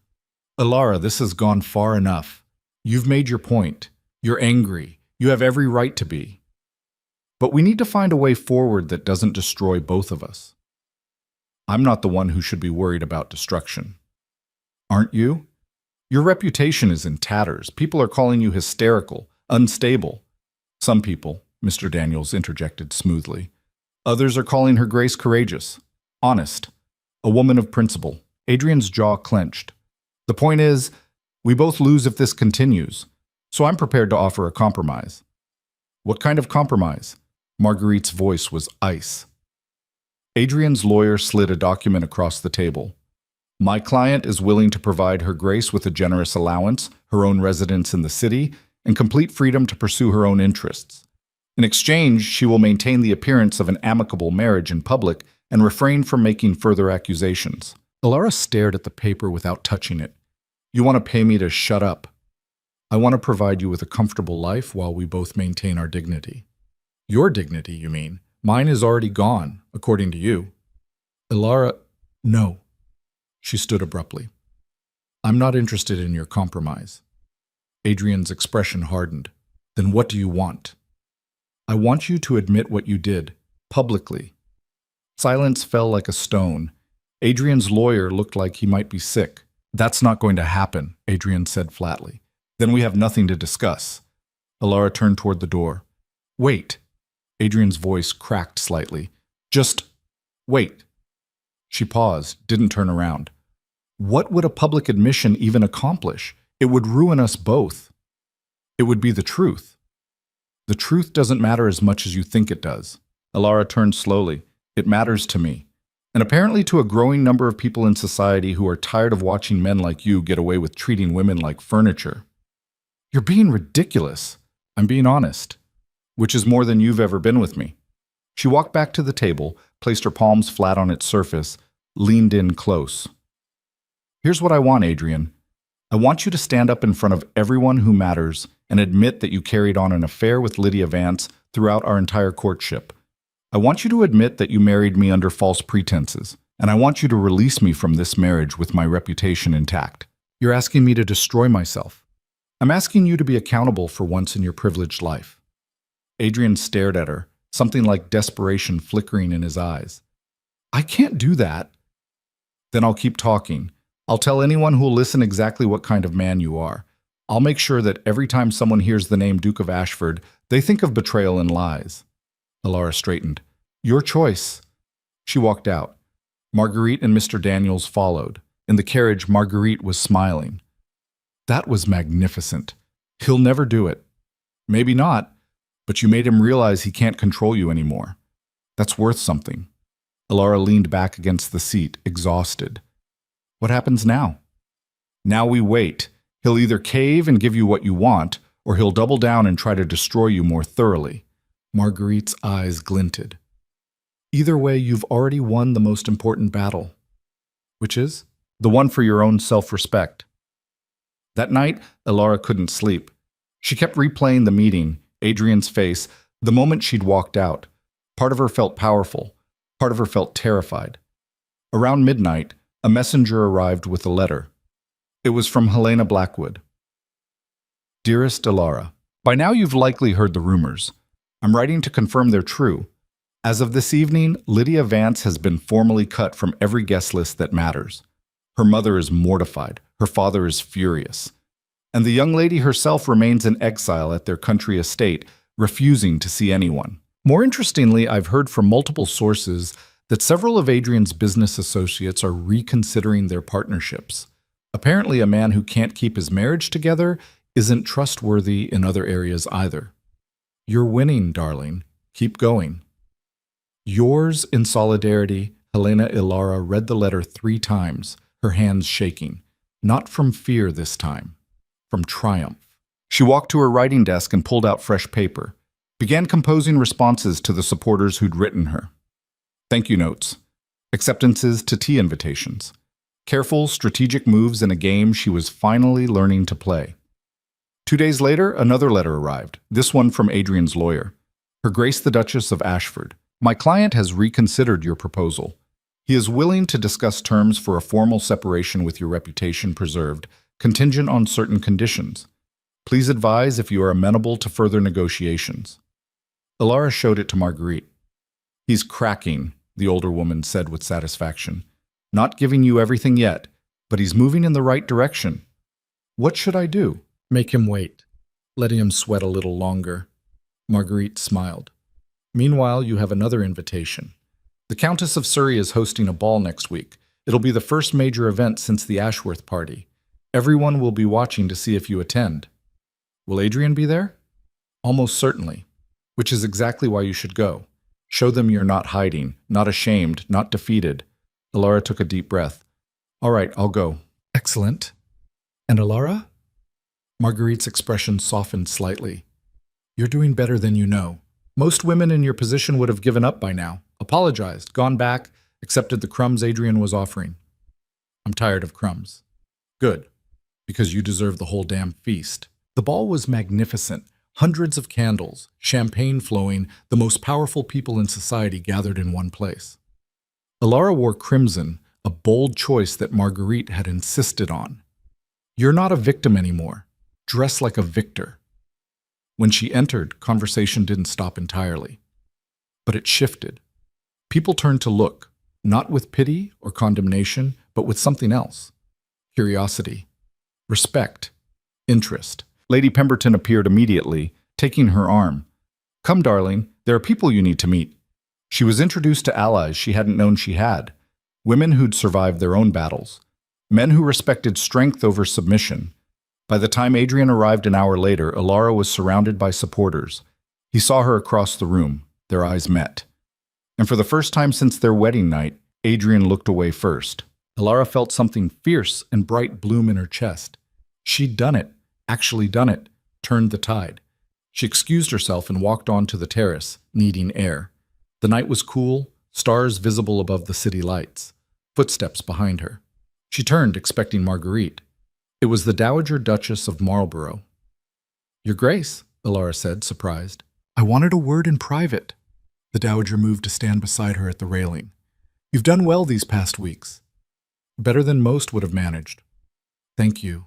Alara, this has gone far enough. You've made your point. You're angry. You have every right to be. But we need to find a way forward that doesn't destroy both of us. I'm not the one who should be worried about destruction. Aren't you? Your reputation is in tatters. People are calling you hysterical, unstable. Some people, Mr. Daniels interjected smoothly. Others are calling her Grace courageous, honest, a woman of principle. Adrian's jaw clenched. The point is, we both lose if this continues, so I'm prepared to offer a compromise. What kind of compromise? Marguerite's voice was ice. Adrian's lawyer slid a document across the table. My client is willing to provide her Grace with a generous allowance, her own residence in the city, and complete freedom to pursue her own interests. In exchange, she will maintain the appearance of an amicable marriage in public and refrain from making further accusations. Alara stared at the paper without touching it. You want to pay me to shut up? I want to provide you with a comfortable life while we both maintain our dignity. Your dignity, you mean? Mine is already gone, according to you. Alara, no. She stood abruptly. I'm not interested in your compromise. Adrian's expression hardened. Then what do you want? I want you to admit what you did, publicly. Silence fell like a stone. Adrian's lawyer looked like he might be sick. That's not going to happen, Adrian said flatly. Then we have nothing to discuss. Alara turned toward the door. Wait. Adrian's voice cracked slightly. Just wait. She paused, didn't turn around. What would a public admission even accomplish? It would ruin us both. It would be the truth. The truth doesn't matter as much as you think it does. Alara turned slowly. It matters to me. And apparently to a growing number of people in society who are tired of watching men like you get away with treating women like furniture. You're being ridiculous. I'm being honest. Which is more than you've ever been with me. She walked back to the table, placed her palms flat on its surface, leaned in close. Here's what I want, Adrian. I want you to stand up in front of everyone who matters and admit that you carried on an affair with Lydia Vance throughout our entire courtship. I want you to admit that you married me under false pretenses, and I want you to release me from this marriage with my reputation intact. You're asking me to destroy myself. I'm asking you to be accountable for once in your privileged life. Adrian stared at her, something like desperation flickering in his eyes. I can't do that. Then I'll keep talking. I'll tell anyone who'll listen exactly what kind of man you are. I'll make sure that every time someone hears the name Duke of Ashford, they think of betrayal and lies. Alara straightened. Your choice. She walked out. Marguerite and Mr. Daniels followed. In the carriage, Marguerite was smiling. That was magnificent. He'll never do it. Maybe not, but you made him realize he can't control you anymore. That's worth something. Alara leaned back against the seat, exhausted. What happens now? Now we wait. He'll either cave and give you what you want, or he'll double down and try to destroy you more thoroughly. Marguerite's eyes glinted. Either way, you've already won the most important battle. Which is? The one for your own self-respect. That night, Alara couldn't sleep. She kept replaying the meeting, Adrian's face, the moment she'd walked out. Part of her felt powerful. Part of her felt terrified. Around midnight, a messenger arrived with a letter. It was from Helena Blackwood. Dearest Alara, by now you've likely heard the rumors. I'm writing to confirm they're true. As of this evening, Lydia Vance has been formally cut from every guest list that matters. Her mother is mortified. Her father is furious. And the young lady herself remains in exile at their country estate, refusing to see anyone. More interestingly, I've heard from multiple sources that several of Adrian's business associates are reconsidering their partnerships. Apparently, a man who can't keep his marriage together isn't trustworthy in other areas either. You're winning, darling. Keep going. Yours in solidarity, Helena Ilara read the letter 3 times, her hands shaking. Not from fear this time, from triumph. She walked to her writing desk and pulled out fresh paper, began composing responses to the supporters who'd written her. Thank you notes, acceptances to tea invitations, careful, strategic moves in a game she was finally learning to play. 2 days later, another letter arrived, this one from Adrian's lawyer. Her Grace the Duchess of Ashford. My client has reconsidered your proposal. He is willing to discuss terms for a formal separation with your reputation preserved, contingent on certain conditions. Please advise if you are amenable to further negotiations. Ilara showed it to Marguerite. He's cracking, the older woman said with satisfaction. Not giving you everything yet, but he's moving in the right direction. What should I do? Make him wait. Letting him sweat a little longer. Marguerite smiled. Meanwhile, you have another invitation. The Countess of Surrey is hosting a ball next week. It'll be the first major event since the Ashworth party. Everyone will be watching to see if you attend. Will Adrian be there? Almost certainly, which is exactly why you should go. Show them you're not hiding, not ashamed, not defeated. Ilara took a deep breath. All right, I'll go. Excellent. And Ilara? Marguerite's expression softened slightly. You're doing better than you know. Most women in your position would have given up by now, apologized, gone back, accepted the crumbs Adrian was offering. I'm tired of crumbs. Good, because you deserve the whole damn feast. The ball was magnificent. Hundreds of candles, champagne flowing, the most powerful people in society gathered in one place. Ilara wore crimson, a bold choice that Marguerite had insisted on. You're not a victim anymore. Dress like a victor. When she entered, conversation didn't stop entirely. But it shifted. People turned to look, not with pity or condemnation, but with something else. Curiosity, respect, interest. Lady Pemberton appeared immediately, taking her arm. Come, darling, there are people you need to meet. She was introduced to allies she hadn't known she had, women who'd survived their own battles, men who respected strength over submission. By the time Adrian arrived an hour later, Ilara was surrounded by supporters. He saw her across the room. Their eyes met. And for the first time since their wedding night, Adrian looked away first. Ilara felt something fierce and bright bloom in her chest. She'd done it, actually done it, turned the tide. She excused herself and walked onto the terrace, needing air. The night was cool, stars visible above the city lights, footsteps behind her. She turned, expecting Marguerite. It was the Dowager Duchess of Marlborough. Your Grace, Ilara said, surprised. I wanted a word in private. The Dowager moved to stand beside her at the railing. You've done well these past weeks. Better than most would have managed. Thank you.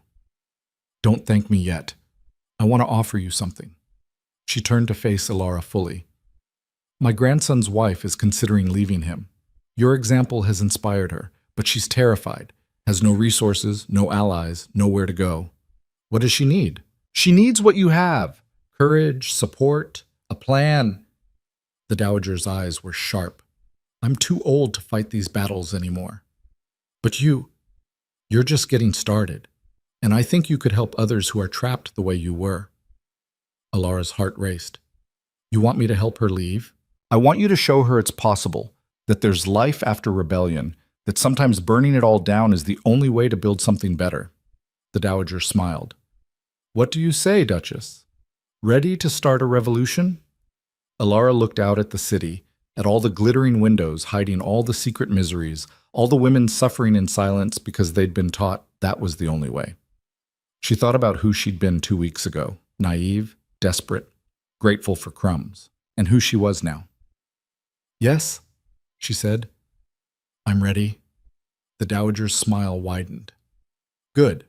Don't thank me yet. I want to offer you something. She turned to face Ilara fully. My grandson's wife is considering leaving him. Your example has inspired her, but she's terrified. Has no resources, no allies, nowhere to go. What does she need? She needs what you have. Courage, support, a plan. The Dowager's eyes were sharp. I'm too old to fight these battles anymore. But you're just getting started. And I think you could help others who are trapped the way you were. Ilara's heart raced. You want me to help her leave? I want you to show her it's possible, that there's life after rebellion, that sometimes burning it all down is the only way to build something better. The Dowager smiled. What do you say, Duchess? Ready to start a revolution? Ilara looked out at the city, at all the glittering windows hiding all the secret miseries, all the women suffering in silence because they'd been taught that was the only way. She thought about who she'd been 2 weeks ago, naive, desperate, grateful for crumbs, and who she was now. Yes, she said. I'm ready. The Dowager's smile widened. Good.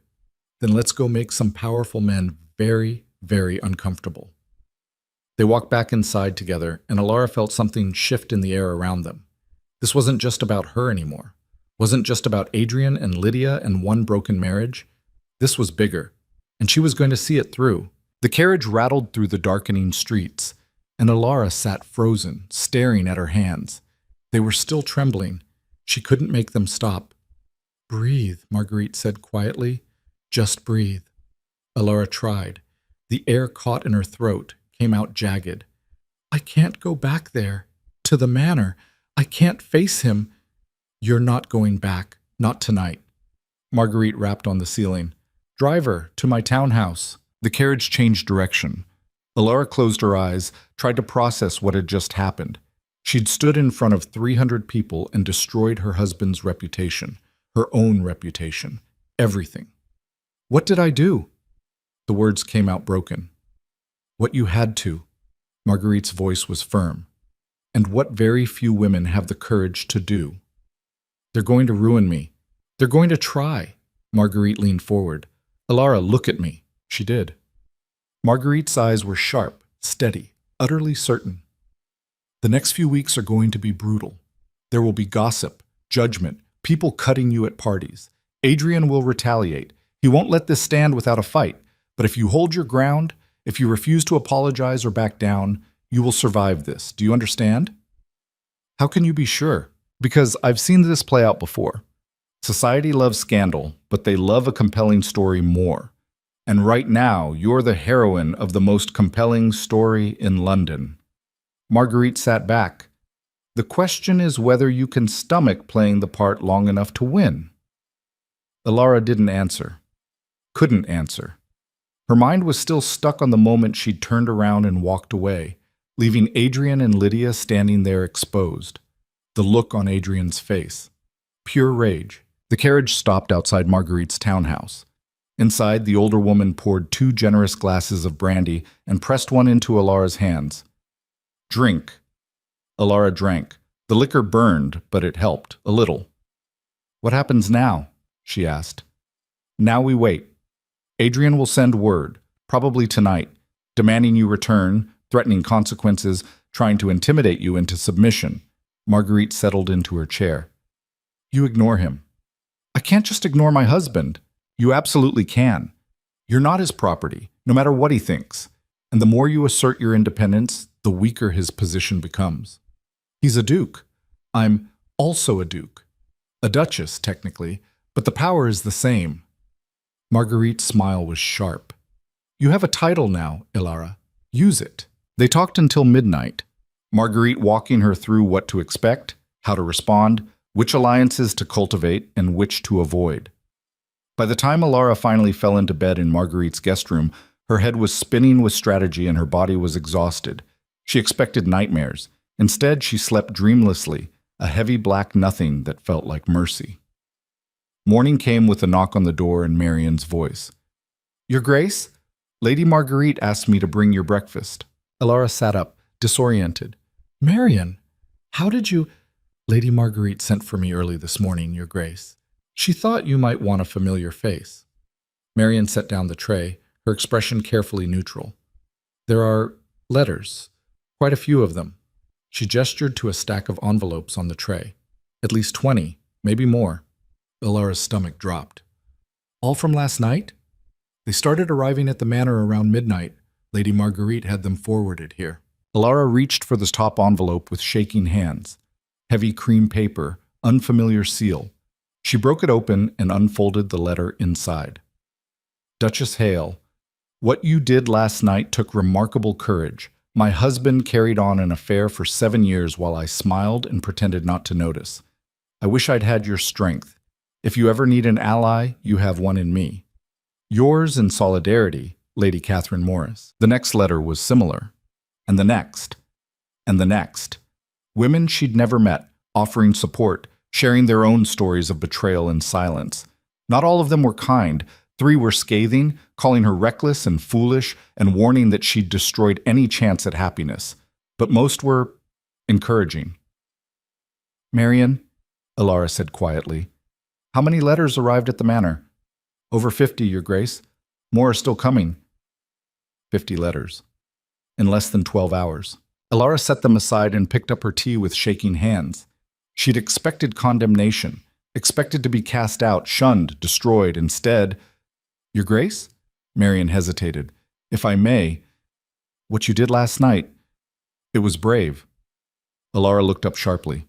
Then let's go make some powerful men very, very uncomfortable. They walked back inside together, and Ilara felt something shift in the air around them. This wasn't just about her anymore. Wasn't just about Adrian and Lydia and one broken marriage. This was bigger, and she was going to see it through. The carriage rattled through the darkening streets, and Ilara sat frozen, staring at her hands. They were still trembling. She couldn't make them stop. Breathe, Marguerite said quietly. Just breathe. Ilara tried. The air caught in her throat, came out jagged. I can't go back there. To the manor. I can't face him. You're not going back. Not tonight. Marguerite rapped on the ceiling. Driver, to my townhouse. The carriage changed direction. Alara closed her eyes, tried to process what had just happened. She'd stood in front of 300 people and destroyed her husband's reputation, her own reputation, everything. What did I do? The words came out broken. What you had to. Marguerite's voice was firm. And what very few women have the courage to do. They're going to ruin me. They're going to try. Marguerite leaned forward. Alara, look at me. She did. Marguerite's eyes were sharp, steady, utterly certain. The next few weeks are going to be brutal. There will be gossip, judgment, people cutting you at parties. Adrian will retaliate. He won't let this stand without a fight. But if you hold your ground, if you refuse to apologize or back down, you will survive this. Do you understand? How can you be sure? Because I've seen this play out before. Society loves scandal, but they love a compelling story more. And right now, you're the heroine of the most compelling story in London. Marguerite sat back. The question is whether you can stomach playing the part long enough to win. Alara didn't answer. Couldn't answer. Her mind was still stuck on the moment she'd turned around and walked away, leaving Adrian and Lydia standing there exposed. The look on Adrian's face. Pure rage. The carriage stopped outside Marguerite's townhouse. Inside, the older woman poured 2 generous glasses of brandy and pressed one into Alara's hands. Drink. Alara drank. The liquor burned, but it helped, a little. What happens now? She asked. Now we wait. Adrian will send word, probably tonight, demanding you return, threatening consequences, trying to intimidate you into submission. Marguerite settled into her chair. You ignore him. I can't just ignore my husband. You absolutely can. You're not his property, no matter what he thinks. And the more you assert your independence, the weaker his position becomes. He's a duke. I'm also a duke. A duchess, technically, but the power is the same. Marguerite's smile was sharp. You have a title now, Alara. Use it. They talked until midnight. Marguerite walking her through what to expect, how to respond, which alliances to cultivate, and which to avoid. By the time Alara finally fell into bed in Marguerite's guest room, her head was spinning with strategy and her body was exhausted. She expected nightmares. Instead, she slept dreamlessly, a heavy black nothing that felt like mercy. Morning came with a knock on the door and Marian's voice. Your Grace? Lady Marguerite asked me to bring your breakfast. Alara sat up, disoriented. Marian, how did you... Lady Marguerite sent for me early this morning, Your Grace. She thought you might want a familiar face. Marian set down the tray, her expression carefully neutral. There are letters, quite a few of them. She gestured to a stack of envelopes on the tray. At least 20, maybe more. Alara's stomach dropped. All from last night? They started arriving at the manor around midnight. Lady Marguerite had them forwarded here. Alara reached for the top envelope with shaking hands. Heavy cream paper, unfamiliar seal. She broke it open and unfolded the letter inside. Duchess Hale, what you did last night took remarkable courage. My husband carried on an affair for 7 years while I smiled and pretended not to notice. I wish I'd had your strength. If you ever need an ally, you have one in me. Yours in solidarity, Lady Catherine Morris. The next letter was similar. And the next. And the next. Women she'd never met, offering support, sharing their own stories of betrayal in silence. Not all of them were kind. 3 were scathing, calling her reckless and foolish, and warning that she'd destroyed any chance at happiness. But most were encouraging. Marian, Alara said quietly, how many letters arrived at the manor? Over 50, Your Grace. More are still coming. 50 letters. In less than 12 hours. Alara set them aside and picked up her tea with shaking hands. She'd expected condemnation, expected to be cast out, shunned, destroyed. Instead, Your Grace? Marian hesitated. If I may, what you did last night, it was brave. Alara looked up sharply.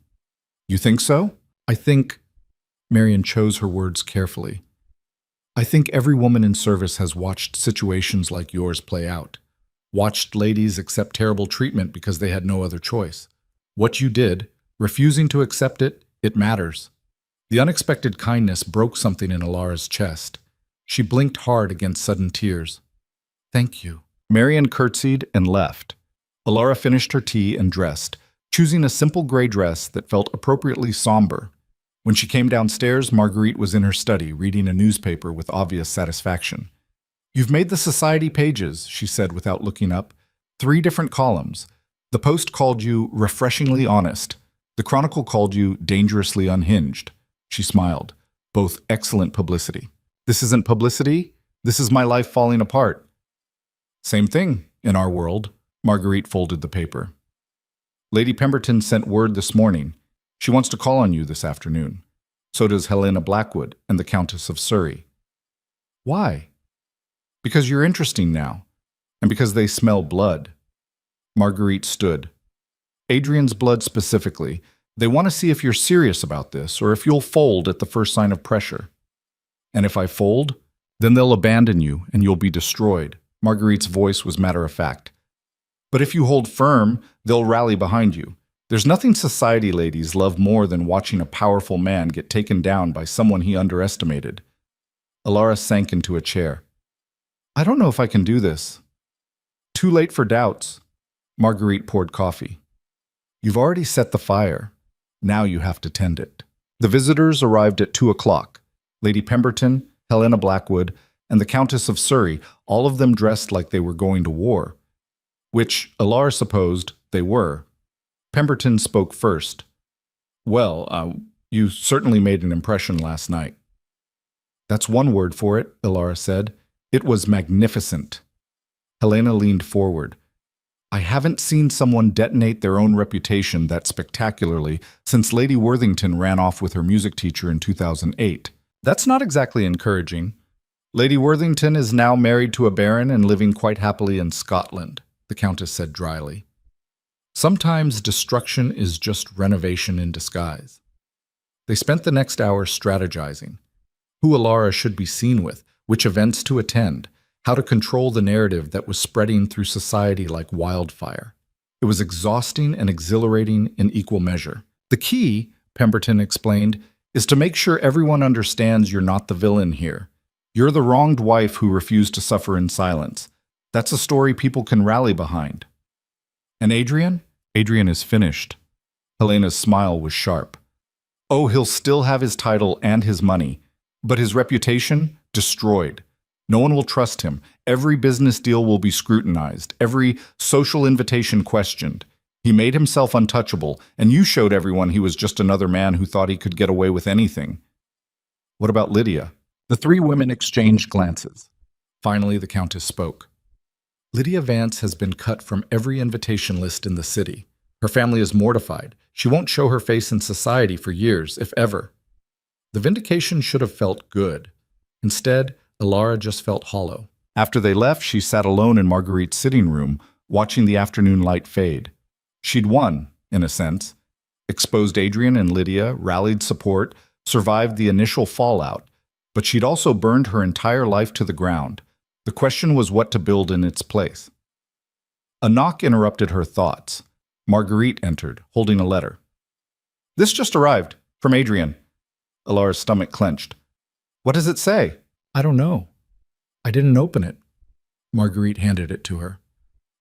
You think so? I think... Marian chose her words carefully. I think every woman in service has watched situations like yours play out. Watched ladies accept terrible treatment because they had no other choice. What you did, refusing to accept it, it matters. The unexpected kindness broke something in Alara's chest. She blinked hard against sudden tears. Thank you. Marian curtsied and left. Alara finished her tea and dressed, choosing a simple gray dress that felt appropriately somber. When she came downstairs, Marguerite was in her study, reading a newspaper with obvious satisfaction. You've made the society pages, she said without looking up. 3 different columns. The Post called you refreshingly honest. The Chronicle called you dangerously unhinged. She smiled. Both excellent publicity. This isn't publicity. This is my life falling apart. Same thing in our world. Marguerite folded the paper. Lady Pemberton sent word this morning. She wants to call on you this afternoon. So does Helena Blackwood and the Countess of Surrey. Why? Because you're interesting now, and because they smell blood. Marguerite stood. Adrian's blood specifically. They want to see if you're serious about this, or if you'll fold at the first sign of pressure. And if I fold, then they'll abandon you, and you'll be destroyed. Marguerite's voice was matter-of-fact. But if you hold firm, they'll rally behind you. There's nothing society ladies love more than watching a powerful man get taken down by someone he underestimated. Alara sank into a chair. I don't know if I can do this. Too late for doubts. Marguerite poured coffee. You've already set the fire. Now you have to tend it. The visitors arrived at 2 o'clock. Lady Pemberton, Helena Blackwood, and the Countess of Surrey, all of them dressed like they were going to war. Which Alara supposed they were. Pemberton spoke first. Well, you certainly made an impression last night. That's one word for it, Alara said. It was magnificent. Helena leaned forward. I haven't seen someone detonate their own reputation that spectacularly since Lady Worthington ran off with her music teacher in 2008. That's not exactly encouraging. Lady Worthington is now married to a baron and living quite happily in Scotland, the Countess said dryly. Sometimes destruction is just renovation in disguise. They spent the next hour strategizing. Who Alara should be seen with, which events to attend, how to control the narrative that was spreading through society like wildfire. It was exhausting and exhilarating in equal measure. The key, Pemberton explained, is to make sure everyone understands you're not the villain here. You're the wronged wife who refused to suffer in silence. That's a story people can rally behind. And Adrian? Adrian is finished. Helena's smile was sharp. Oh, he'll still have his title and his money, but his reputation? Destroyed. No one will trust him. Every business deal will be scrutinized, every social invitation questioned. He made himself untouchable, and you showed everyone he was just another man who thought he could get away with anything. What about Lydia? The 3 women exchanged glances. Finally, the Countess spoke. Lydia Vance has been cut from every invitation list in the city. Her family is mortified. She won't show her face in society for years, if ever. The vindication should have felt good. Instead, Alara just felt hollow. After they left, she sat alone in Marguerite's sitting room, watching the afternoon light fade. She'd won, in a sense. Exposed Adrian and Lydia, rallied support, survived the initial fallout, but she'd also burned her entire life to the ground. The question was what to build in its place. A knock interrupted her thoughts. Marguerite entered, holding a letter. This just arrived, from Adrian. Alara's stomach clenched. What does it say? I don't know. I didn't open it. Marguerite handed it to her.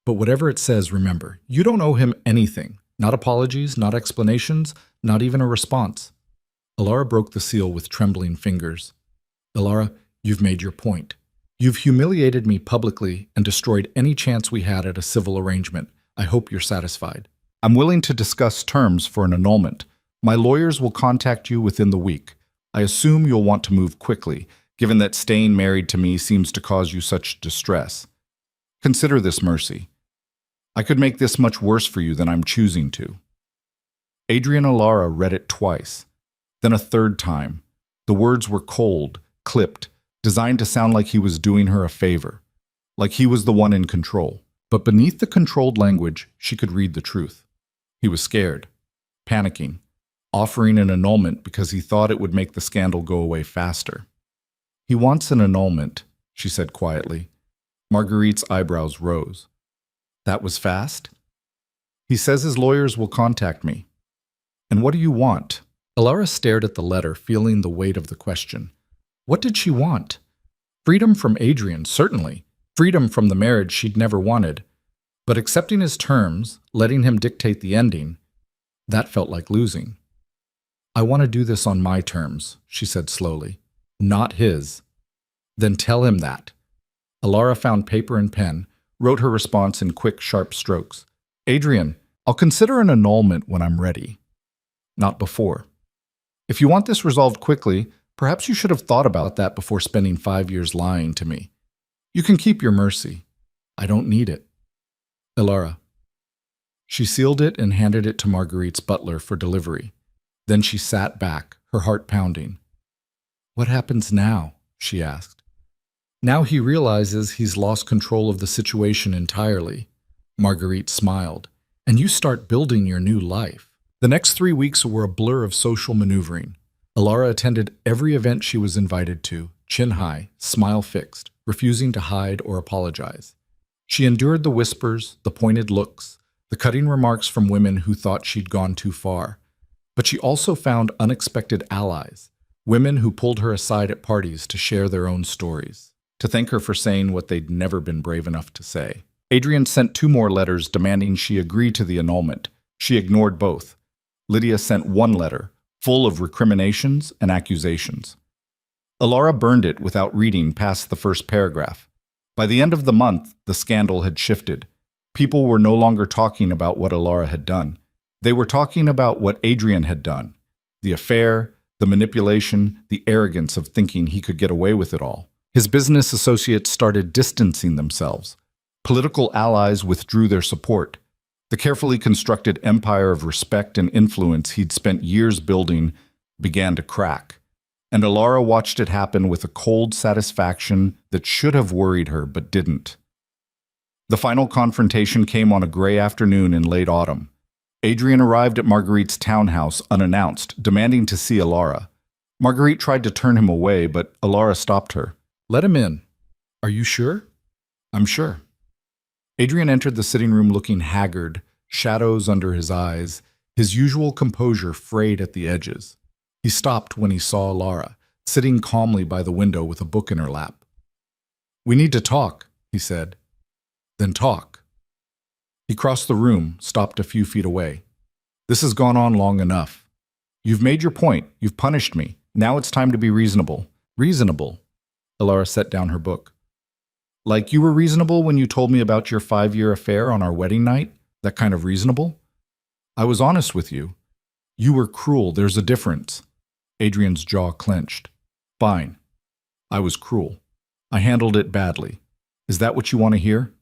But whatever it says, remember, you don't owe him anything. Not apologies, not explanations, not even a response. Alara broke the seal with trembling fingers. Alara, you've made your point. You've humiliated me publicly and destroyed any chance we had at a civil arrangement. I hope you're satisfied. I'm willing to discuss terms for an annulment. My lawyers will contact you within the week. I assume you'll want to move quickly, given that staying married to me seems to cause you such distress. Consider this mercy. I could make this much worse for you than I'm choosing to. Adrian Alara read it twice, then a third time. The words were cold, clipped, designed to sound like he was doing her a favor, like he was the one in control. But beneath the controlled language, she could read the truth. He was scared, panicking, offering an annulment because he thought it would make the scandal go away faster. He wants an annulment, she said quietly. Marguerite's eyebrows rose. That was fast? He says his lawyers will contact me. And what do you want? Alara stared at the letter, feeling the weight of the question. What did she want? Freedom from Adrian, certainly. Freedom from the marriage she'd never wanted. But accepting his terms, letting him dictate the ending, that felt like losing. I want to do this on my terms, she said slowly. Not his. Then tell him that. Alara found paper and pen, wrote her response in quick, sharp strokes. Adrian, I'll consider an annulment when I'm ready. Not before. If you want this resolved quickly, perhaps you should have thought about that before spending 5 years lying to me. You can keep your mercy. I don't need it. Alara. She sealed it and handed it to Marguerite's butler for delivery. Then she sat back, her heart pounding. What happens now? She asked. Now he realizes he's lost control of the situation entirely. Marguerite smiled. And you start building your new life. The next 3 weeks were a blur of social maneuvering. Alara attended every event she was invited to, chin high, smile fixed, refusing to hide or apologize. She endured the whispers, the pointed looks, the cutting remarks from women who thought she'd gone too far. But she also found unexpected allies, women who pulled her aside at parties to share their own stories, to thank her for saying what they'd never been brave enough to say. Adrian sent 2 more letters demanding she agree to the annulment. She ignored both. Lydia sent 1 letter, full of recriminations and accusations. Alara burned it without reading past the first paragraph. By the end of the month, the scandal had shifted. People were no longer talking about what Alara had done. They were talking about what Adrian had done. The affair, the manipulation, the arrogance of thinking he could get away with it all. His business associates started distancing themselves. Political allies withdrew their support. The carefully constructed empire of respect and influence he'd spent years building began to crack. And Alara watched it happen with a cold satisfaction that should have worried her but didn't. The final confrontation came on a gray afternoon in late autumn. Adrian arrived at Marguerite's townhouse unannounced, demanding to see Alara. Marguerite tried to turn him away, but Alara stopped her. Let him in. Are you sure? I'm sure. Adrian entered the sitting room looking haggard, shadows under his eyes, his usual composure frayed at the edges. He stopped when he saw Alara, sitting calmly by the window with a book in her lap. We need to talk, he said. Then talk. He crossed the room, stopped a few feet away. This has gone on long enough. You've made your point. You've punished me. Now it's time to be reasonable. Reasonable. Alara set down her book. Like you were reasonable when you told me about your 5-year affair on our wedding night? That kind of reasonable? I was honest with you. You were cruel. There's a difference. Adrian's jaw clenched. Fine. I was cruel. I handled it badly. Is that what you want to hear?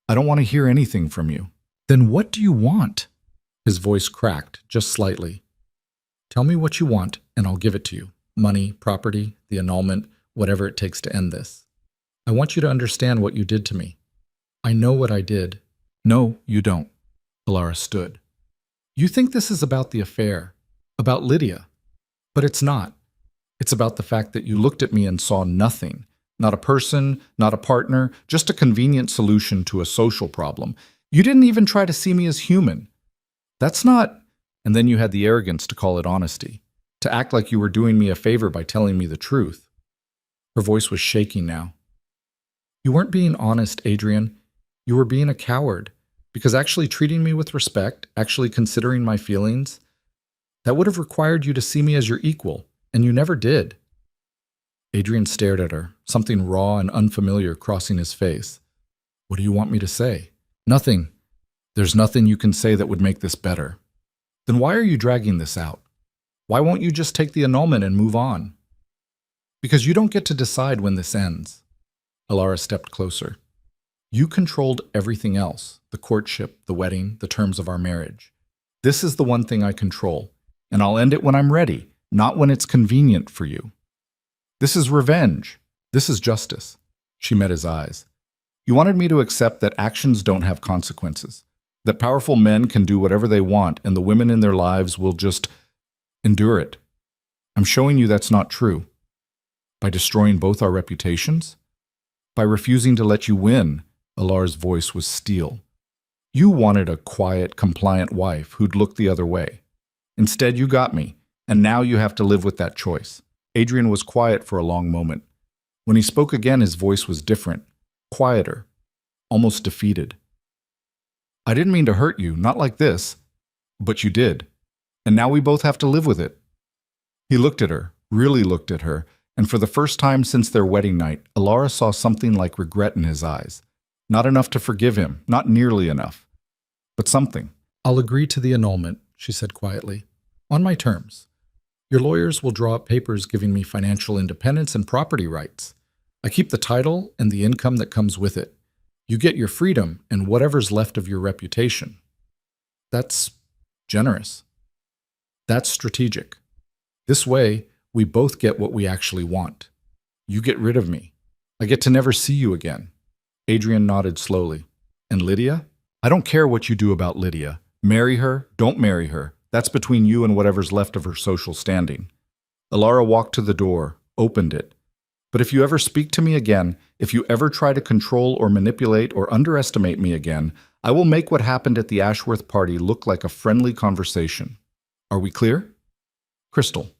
I don't want to hear anything from you. Then what do you want? His voice cracked, just slightly. Tell me what you want, and I'll give it to you. Money, property, the annulment, whatever it takes to end this. I want you to understand what you did to me. I know what I did. No, you don't. Alara stood. You think this is about the affair, about Lydia. But it's not. It's about the fact that you looked at me and saw nothing. Not a person, not a partner, just a convenient solution to a social problem. You didn't even try to see me as human. That's not... And then you had the arrogance to call it honesty, to act like you were doing me a favor by telling me the truth. Her voice was shaking now. You weren't being honest, Adrian. You were being a coward, because actually treating me with respect, actually considering my feelings, that would have required you to see me as your equal, and you never did. Adrian stared at her, something raw and unfamiliar crossing his face. What do you want me to say? Nothing. There's nothing you can say that would make this better. Then why are you dragging this out? Why won't you just take the annulment and move on? Because you don't get to decide when this ends. Alara stepped closer. You controlled everything else, the courtship, the wedding, the terms of our marriage. This is the one thing I control, and I'll end it when I'm ready, not when it's convenient for you. This is revenge. This is justice. She met his eyes. You wanted me to accept that actions don't have consequences, that powerful men can do whatever they want and the women in their lives will just endure it. I'm showing you that's not true. By destroying both our reputations? By refusing to let you win, Alara's voice was steel. You wanted a quiet, compliant wife who'd look the other way. Instead, you got me, and now you have to live with that choice." Adrian was quiet for a long moment. When he spoke again, his voice was different, quieter, almost defeated. "I didn't mean to hurt you, not like this. But you did. And now we both have to live with it." He looked at her, really looked at her, and for the first time since their wedding night, Alara saw something like regret in his eyes. Not enough to forgive him, not nearly enough, but something. "I'll agree to the annulment," she said quietly, "on my terms. Your lawyers will draw up papers giving me financial independence and property rights. I keep the title and the income that comes with it. You get your freedom and whatever's left of your reputation. That's generous. That's strategic. This way, we both get what we actually want. You get rid of me. I get to never see you again." Adrian nodded slowly. "And Lydia? I don't care what you do about Lydia. Marry her, don't marry her. That's between you and whatever's left of her social standing." Alara walked to the door, opened it. "But if you ever speak to me again, if you ever try to control or manipulate or underestimate me again, I will make what happened at the Ashworth party look like a friendly conversation. Are we clear?" "Crystal."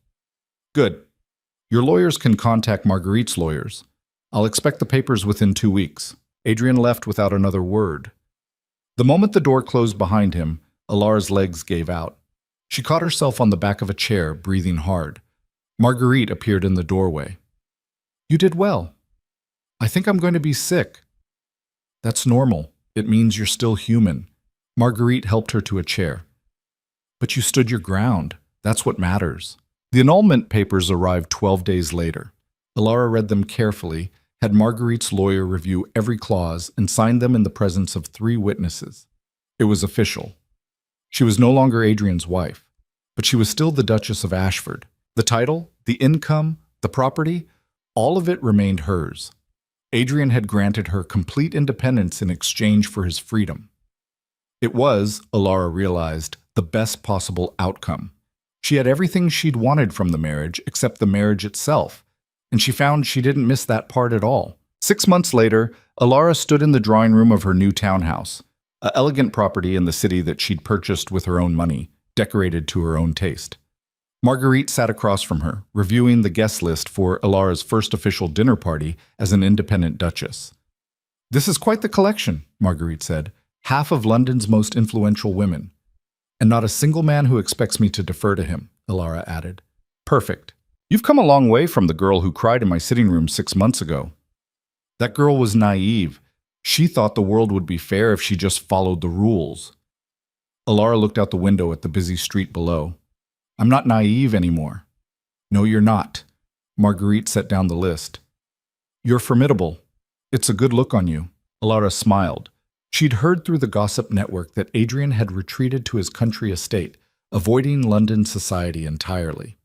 "Good. Your lawyers can contact Marguerite's lawyers. I'll expect the papers within 2 weeks." Adrian left without another word. The moment the door closed behind him, Alara's legs gave out. She caught herself on the back of a chair, breathing hard. Marguerite appeared in the doorway. "You did well. I think I'm going to be sick." "That's normal. It means you're still human." Marguerite helped her to a chair. "But you stood your ground. That's what matters." The annulment papers arrived 12 days later. Alara read them carefully, had Marguerite's lawyer review every clause, and signed them in the presence of 3 witnesses. It was official. She was no longer Adrian's wife, but she was still the Duchess of Ashford. The title, the income, the property, all of it remained hers. Adrian had granted her complete independence in exchange for his freedom. It was, Alara realized, the best possible outcome. She had everything she'd wanted from the marriage except the marriage itself, and she found she didn't miss that part at all. 6 months later, Alara stood in the drawing room of her new townhouse, an elegant property in the city that she'd purchased with her own money, decorated to her own taste. Marguerite sat across from her, reviewing the guest list for Alara's first official dinner party as an independent duchess. "This is quite the collection," Marguerite said. "Half of London's most influential women. And not a single man who expects me to defer to him," Alara added. "Perfect. You've come a long way from the girl who cried in my sitting room 6 months ago. That girl was naive. She thought the world would be fair if she just followed the rules." Alara looked out the window at the busy street below. "I'm not naive anymore." "No, you're not." Marguerite set down the list. "You're formidable. It's a good look on you." Alara smiled. She'd heard through the gossip network that Adrian had retreated to his country estate, avoiding London society entirely.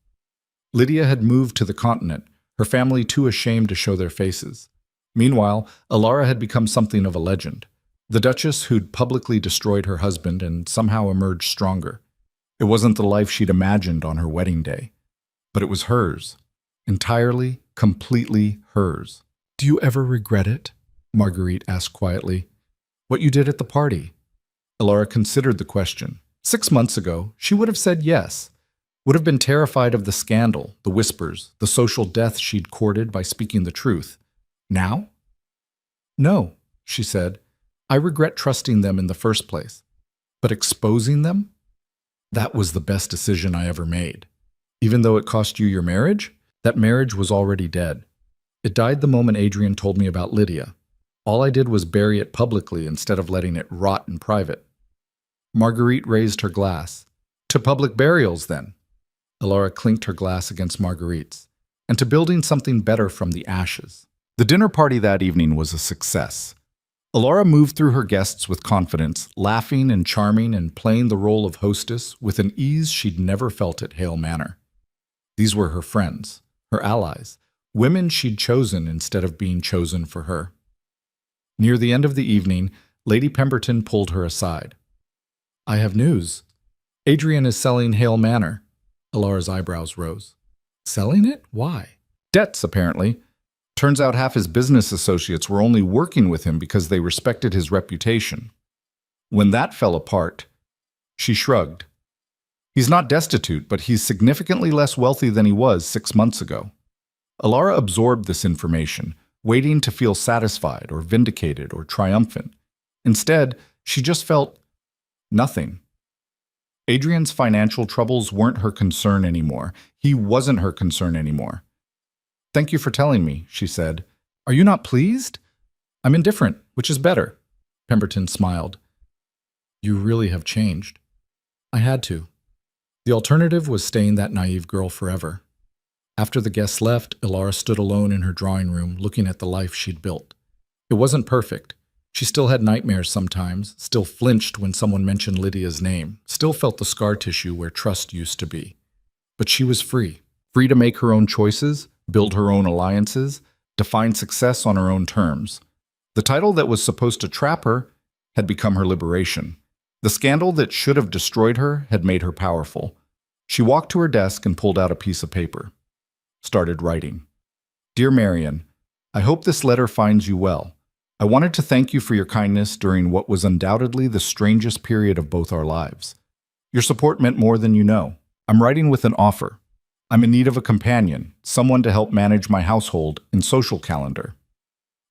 Lydia had moved to the continent, her family too ashamed to show their faces. Meanwhile, Alara had become something of a legend, the Duchess who'd publicly destroyed her husband and somehow emerged stronger. It wasn't the life she'd imagined on her wedding day, but it was hers, entirely, completely hers. "Do you ever regret it?" Marguerite asked quietly. "What you did at the party?" Alara considered the question. 6 months ago, she would have said yes, would have been terrified of the scandal, the whispers, the social death she'd courted by speaking the truth. Now? "No," she said. "I regret trusting them in the first place. But exposing them? That was the best decision I ever made. Even though it cost you your marriage, that marriage was already dead. It died the moment Adrian told me about Lydia. All I did was bury it publicly instead of letting it rot in private." Marguerite raised her glass. "To public burials, then." Alara clinked her glass against Marguerite's. "And to building something better from the ashes." The dinner party that evening was a success. Alara moved through her guests with confidence, laughing and charming and playing the role of hostess with an ease she'd never felt at Hale Manor. These were her friends, her allies, women she'd chosen instead of being chosen for her. Near the end of the evening, Lady Pemberton pulled her aside. "I have news. Adrian is selling Hale Manor." Alara's eyebrows rose. "Selling it? Why?" "Debts, apparently. Turns out half his business associates were only working with him because they respected his reputation." When that fell apart, she shrugged. He's not destitute, but he's significantly less wealthy than he was 6 months ago. Alara absorbed this information, waiting to feel satisfied or vindicated or triumphant. Instead, she just felt nothing. Adrian's financial troubles weren't her concern anymore. He wasn't her concern anymore. "Thank you for telling me," she said. "Are you not pleased?" "I'm indifferent, which is better." Pemberton smiled. "You really have changed." "I had to." The alternative was staying that naive girl forever. After the guests left, Alara stood alone in her drawing room, looking at the life she'd built. It wasn't perfect. She still had nightmares sometimes, still flinched when someone mentioned Lydia's name, still felt the scar tissue where trust used to be. But she was free. Free to make her own choices, build her own alliances, define success on her own terms. The title that was supposed to trap her had become her liberation. The scandal that should have destroyed her had made her powerful. She walked to her desk and pulled out a piece of paper. Started writing. "Dear Marian, I hope this letter finds you well. I wanted to thank you for your kindness during what was undoubtedly the strangest period of both our lives. Your support meant more than you know. I'm writing with an offer. I'm in need of a companion, someone to help manage my household and social calendar.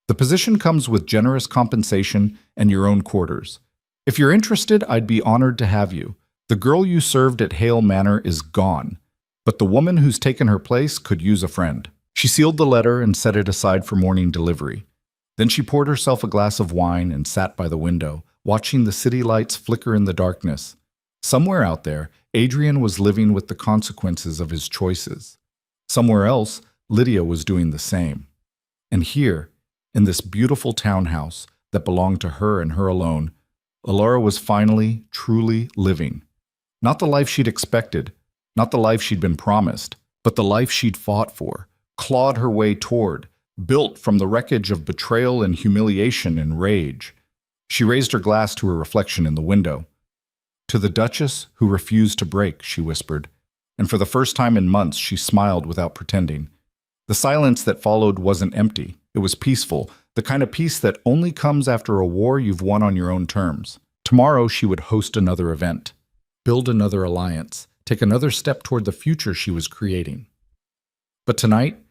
The position comes with generous compensation and your own quarters. If you're interested, I'd be honored to have you. The girl you served at Hale Manor is gone, but the woman who's taken her place could use a friend." She sealed the letter and set it aside for morning delivery. Then she poured herself a glass of wine and sat by the window, watching the city lights flicker in the darkness. Somewhere out there, Adrian was living with the consequences of his choices. Somewhere else, Lydia was doing the same. And here, in this beautiful townhouse that belonged to her and her alone, Alara was finally, truly living. Not the life she'd expected, not the life she'd been promised, but the life she'd fought for, clawed her way toward, built from the wreckage of betrayal and humiliation and rage. She raised her glass to her reflection in the window. "To the Duchess who refused to break," she whispered, and for the first time in months she smiled without pretending. The silence that followed wasn't empty, it was peaceful, the kind of peace that only comes after a war you've won on your own terms. Tomorrow she would host another event, build another alliance, take another step toward the future she was creating. But tonight,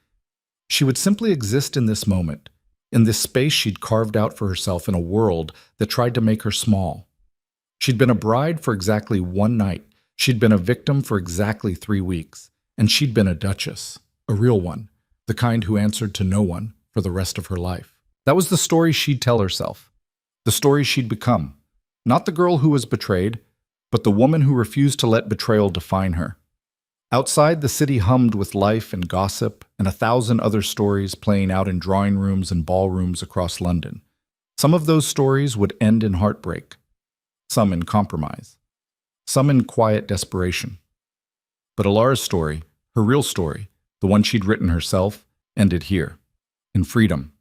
she would simply exist in this moment, in this space she'd carved out for herself in a world that tried to make her small. She'd been a bride for exactly one night, she'd been a victim for exactly 3 weeks, and she'd been a duchess, a real one, the kind who answered to no one for the rest of her life. That was the story she'd tell herself, the story she'd become. Not the girl who was betrayed, but the woman who refused to let betrayal define her. Outside, the city hummed with life and gossip and 1,000 other stories playing out in drawing rooms and ballrooms across London. Some of those stories would end in heartbreak, some in compromise, some in quiet desperation. But Alara's story, her real story, the one she'd written herself, ended here, in freedom,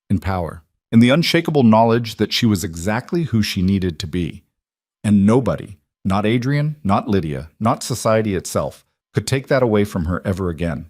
in power, in the unshakable knowledge that she was exactly who she needed to be. And nobody, not Adrian, not Lydia, not society itself, could take that away from her ever again.